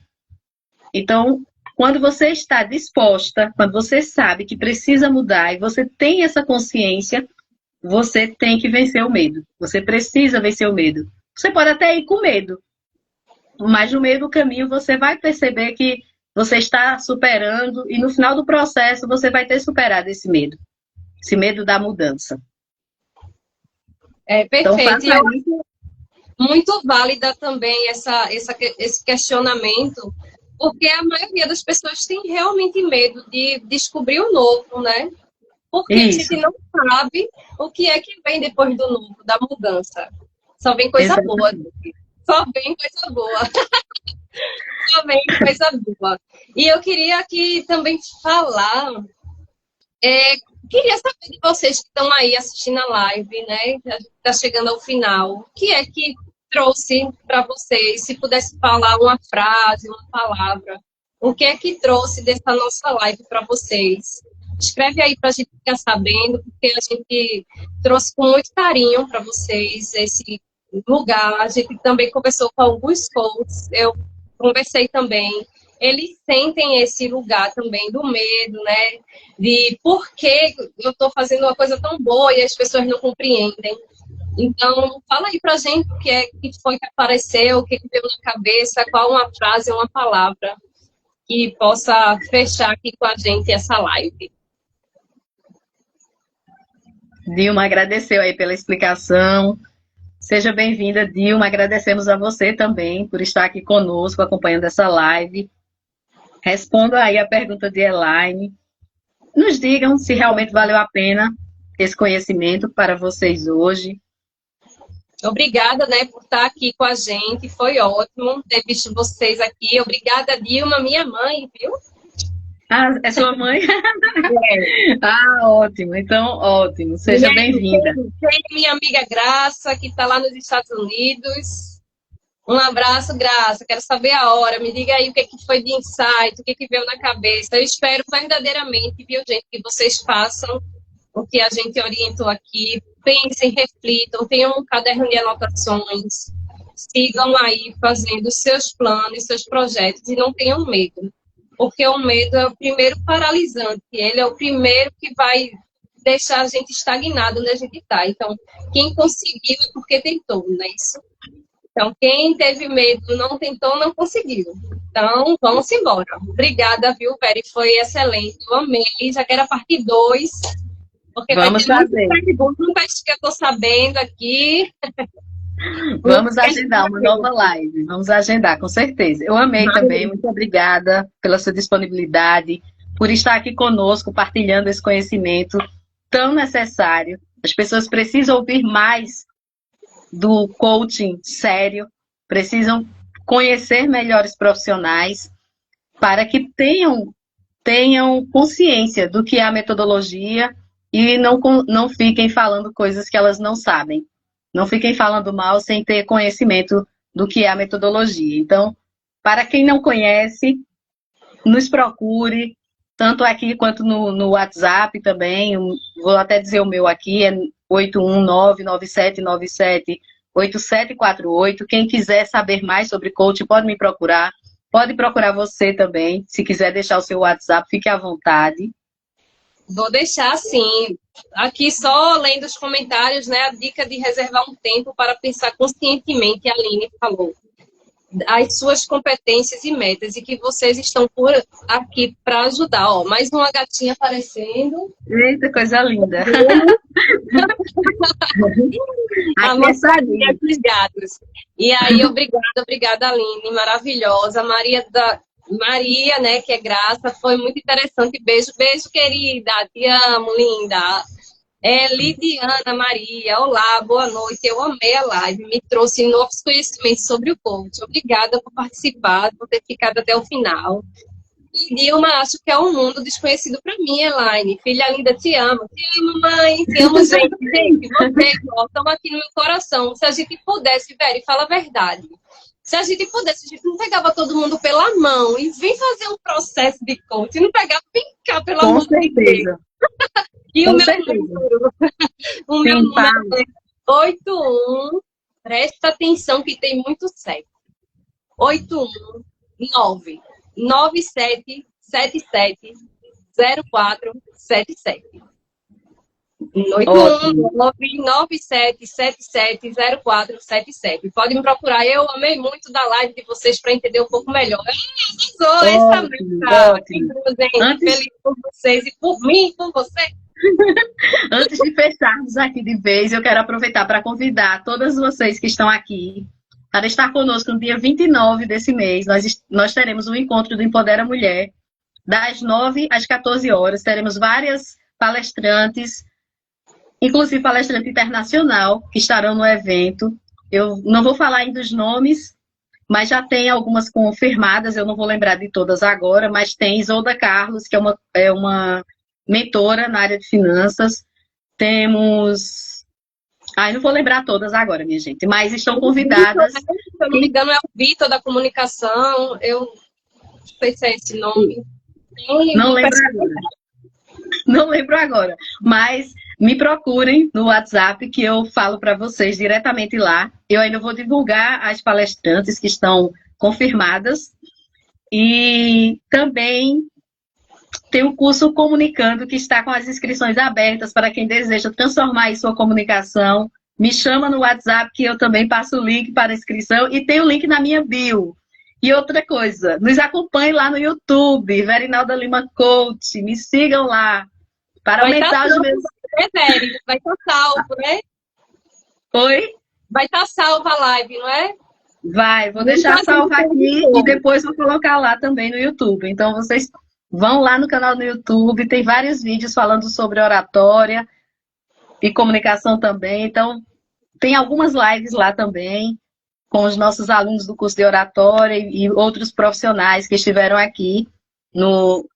Então, quando você está disposta, quando você sabe que precisa mudar e você tem essa consciência, você tem que vencer o medo. Você precisa vencer o medo. Você pode até ir com medo, mas no meio do caminho você vai perceber que você está superando e no final do processo você vai ter superado esse medo da mudança. É perfeito. Então, muito válida também esse questionamento, porque a maioria das pessoas tem realmente medo de descobrir o novo, né? Porque a gente não sabe o que é que vem depois do novo, da mudança. Só vem coisa boa. Só vem coisa boa. Só vem coisa boa. E eu queria aqui também falar... Queria saber de vocês que estão aí assistindo a live, né? A gente está chegando ao final. O que é que trouxe para vocês? Se pudesse falar uma frase, uma palavra, o que é que trouxe dessa nossa live para vocês? Escreve aí para a gente ficar sabendo, porque a gente trouxe com muito carinho para vocês esse lugar. A gente também conversou com alguns coaches, eu conversei também. Eles sentem esse lugar também do medo, né? De por que eu estou fazendo uma coisa tão boa e as pessoas não compreendem. Então, fala aí pra gente o que foi que apareceu, o que veio na cabeça, qual uma frase, uma palavra que possa fechar aqui com a gente essa live. Dilma, agradeceu aí pela explicação. Seja bem-vinda, Dilma. Agradecemos a você também por estar aqui conosco, acompanhando essa live. Respondo aí a pergunta de Elaine. Nos digam se realmente valeu a pena esse conhecimento para vocês hoje. Obrigada, né, por estar aqui com a gente. Foi ótimo ter visto vocês aqui. Obrigada, Dilma, minha mãe, viu? Ah, é sua mãe? É. Ah, ótimo. Então, ótimo. Seja bem-vinda. Tem minha amiga Graça, que está lá nos Estados Unidos. Um abraço, Graça. Quero saber a hora. Me diga aí o que foi de insight, o que veio na cabeça. Eu espero verdadeiramente, viu, gente, que vocês façam o que a gente orientou aqui. Pensem, reflitam, tenham um caderno de anotações. Sigam aí fazendo seus planos, seus projetos e não tenham medo. Porque o medo é o primeiro paralisante. Ele é o primeiro que vai deixar a gente estagnado onde a gente está. Então, quem conseguiu é porque tentou, não é isso? Então, quem teve medo, não tentou, não conseguiu. Então, vamos embora. Obrigada, viu, Peri? Foi excelente. Eu amei. Já quero a parte 2, porque Vamos fazer. Perguntas que eu estou sabendo aqui. Vamos agendar uma nova live. Vamos agendar, com certeza. Eu amei também. Muito obrigada pela sua disponibilidade, por estar aqui conosco, partilhando esse conhecimento tão necessário. As pessoas precisam ouvir mais do coaching sério, precisam conhecer melhores profissionais para que tenham consciência do que é a metodologia e não fiquem falando coisas que elas não sabem. Não fiquem falando mal sem ter conhecimento do que é a metodologia. Então, para quem não conhece, nos procure, tanto aqui quanto no WhatsApp também. Vou até dizer o meu aqui, é 81997978748. Quem quiser saber mais sobre coaching, pode me procurar. Pode procurar você também. Se quiser deixar o seu WhatsApp, fique à vontade. Vou deixar sim. Aqui só lendo os comentários, né? A dica de reservar um tempo para pensar conscientemente, a Aline falou, as suas competências e metas e que vocês estão por aqui para ajudar. Ó, mais uma gatinha aparecendo. Eita, coisa linda. A moçadinha dos gatos. E aí, obrigada, Aline, maravilhosa. Maria, né, que é Graça, foi muito interessante. Beijo, querida. Te amo, linda. Lidiana Maria, olá, boa noite. Eu amei a live, me trouxe novos conhecimentos sobre o coach. Obrigada por participar, por ter ficado até o final. E Dilma, acho que é um mundo desconhecido para mim, Elaine. Filha linda, te amo, mãe, te amo, gente. Gente, vocês estão aqui no meu coração. Se a gente pudesse, Veri, fala a verdade. Se a gente pudesse, a gente não pegava todo mundo pela mão e vem fazer um processo de coaching, não pegava, vem cá, pela mão. Com certeza. E o meu número, meu número é 81, presta atenção que tem muito certo. 819 97770477. 81997770477. Pode me procurar. Eu amei muito da live de vocês para entender um pouco melhor. Sou essa mesmo. Feliz por vocês e por mim, por você. Antes de fecharmos aqui de vez, eu quero aproveitar para convidar todas vocês que estão aqui para estar conosco no dia 29 desse mês. Nós teremos um encontro do Empodera Mulher, das 9 às 14 horas. Teremos várias palestrantes, inclusive palestrante internacional, que estarão no evento. Eu não vou falar ainda dos nomes, mas já tem algumas confirmadas, eu não vou lembrar de todas agora, mas tem Isolda Carlos, que é uma mentora na área de finanças. Temos... não vou lembrar todas agora, minha gente, mas estão convidadas. Se eu não me engano, é o Vitor da comunicação. Eu não sei se é esse nome. Não lembro agora. Não lembro agora, mas me procurem no WhatsApp que eu falo para vocês diretamente lá. Eu ainda vou divulgar as palestrantes que estão confirmadas e também tem o curso Comunicando que está com as inscrições abertas para quem deseja transformar em sua comunicação. Me chama no WhatsApp que eu também passo o link para a inscrição e tem o link na minha bio. E outra coisa, nos acompanhem lá no YouTube, Verinalda Lima Coach, me sigam lá, para aumentar os meus... Vai estar salvo, né? Oi? Vai estar salva a live, não é? Vai, vou deixar salvo aqui e depois vou colocar lá também no YouTube. Então, vocês vão lá no canal do YouTube, tem vários vídeos falando sobre oratória e comunicação também. Então, tem algumas lives lá também, com os nossos alunos do curso de oratória e outros profissionais que estiveram aqui no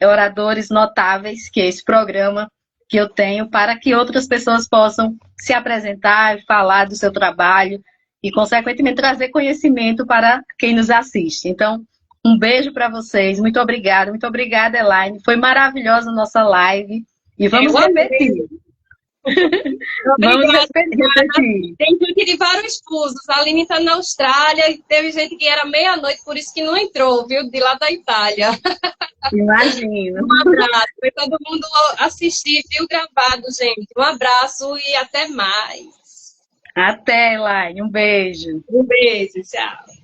Oradores Notáveis, que é esse programa que eu tenho para que outras pessoas possam se apresentar e falar do seu trabalho e, consequentemente, trazer conhecimento para quem nos assiste. Então, um beijo para vocês. Muito obrigada, Elaine. Foi maravilhosa a nossa live. E vamos repetir. Vamos repetir. Tem gente de vários fusos. A Aline está na Austrália e teve gente que era meia-noite, por isso que não entrou, viu? De lá da Itália. Imagina. Um abraço. Foi todo mundo assistir, viu? Gravado, gente. Um abraço e até mais. Até, Elaine. Um beijo. Um beijo. Tchau.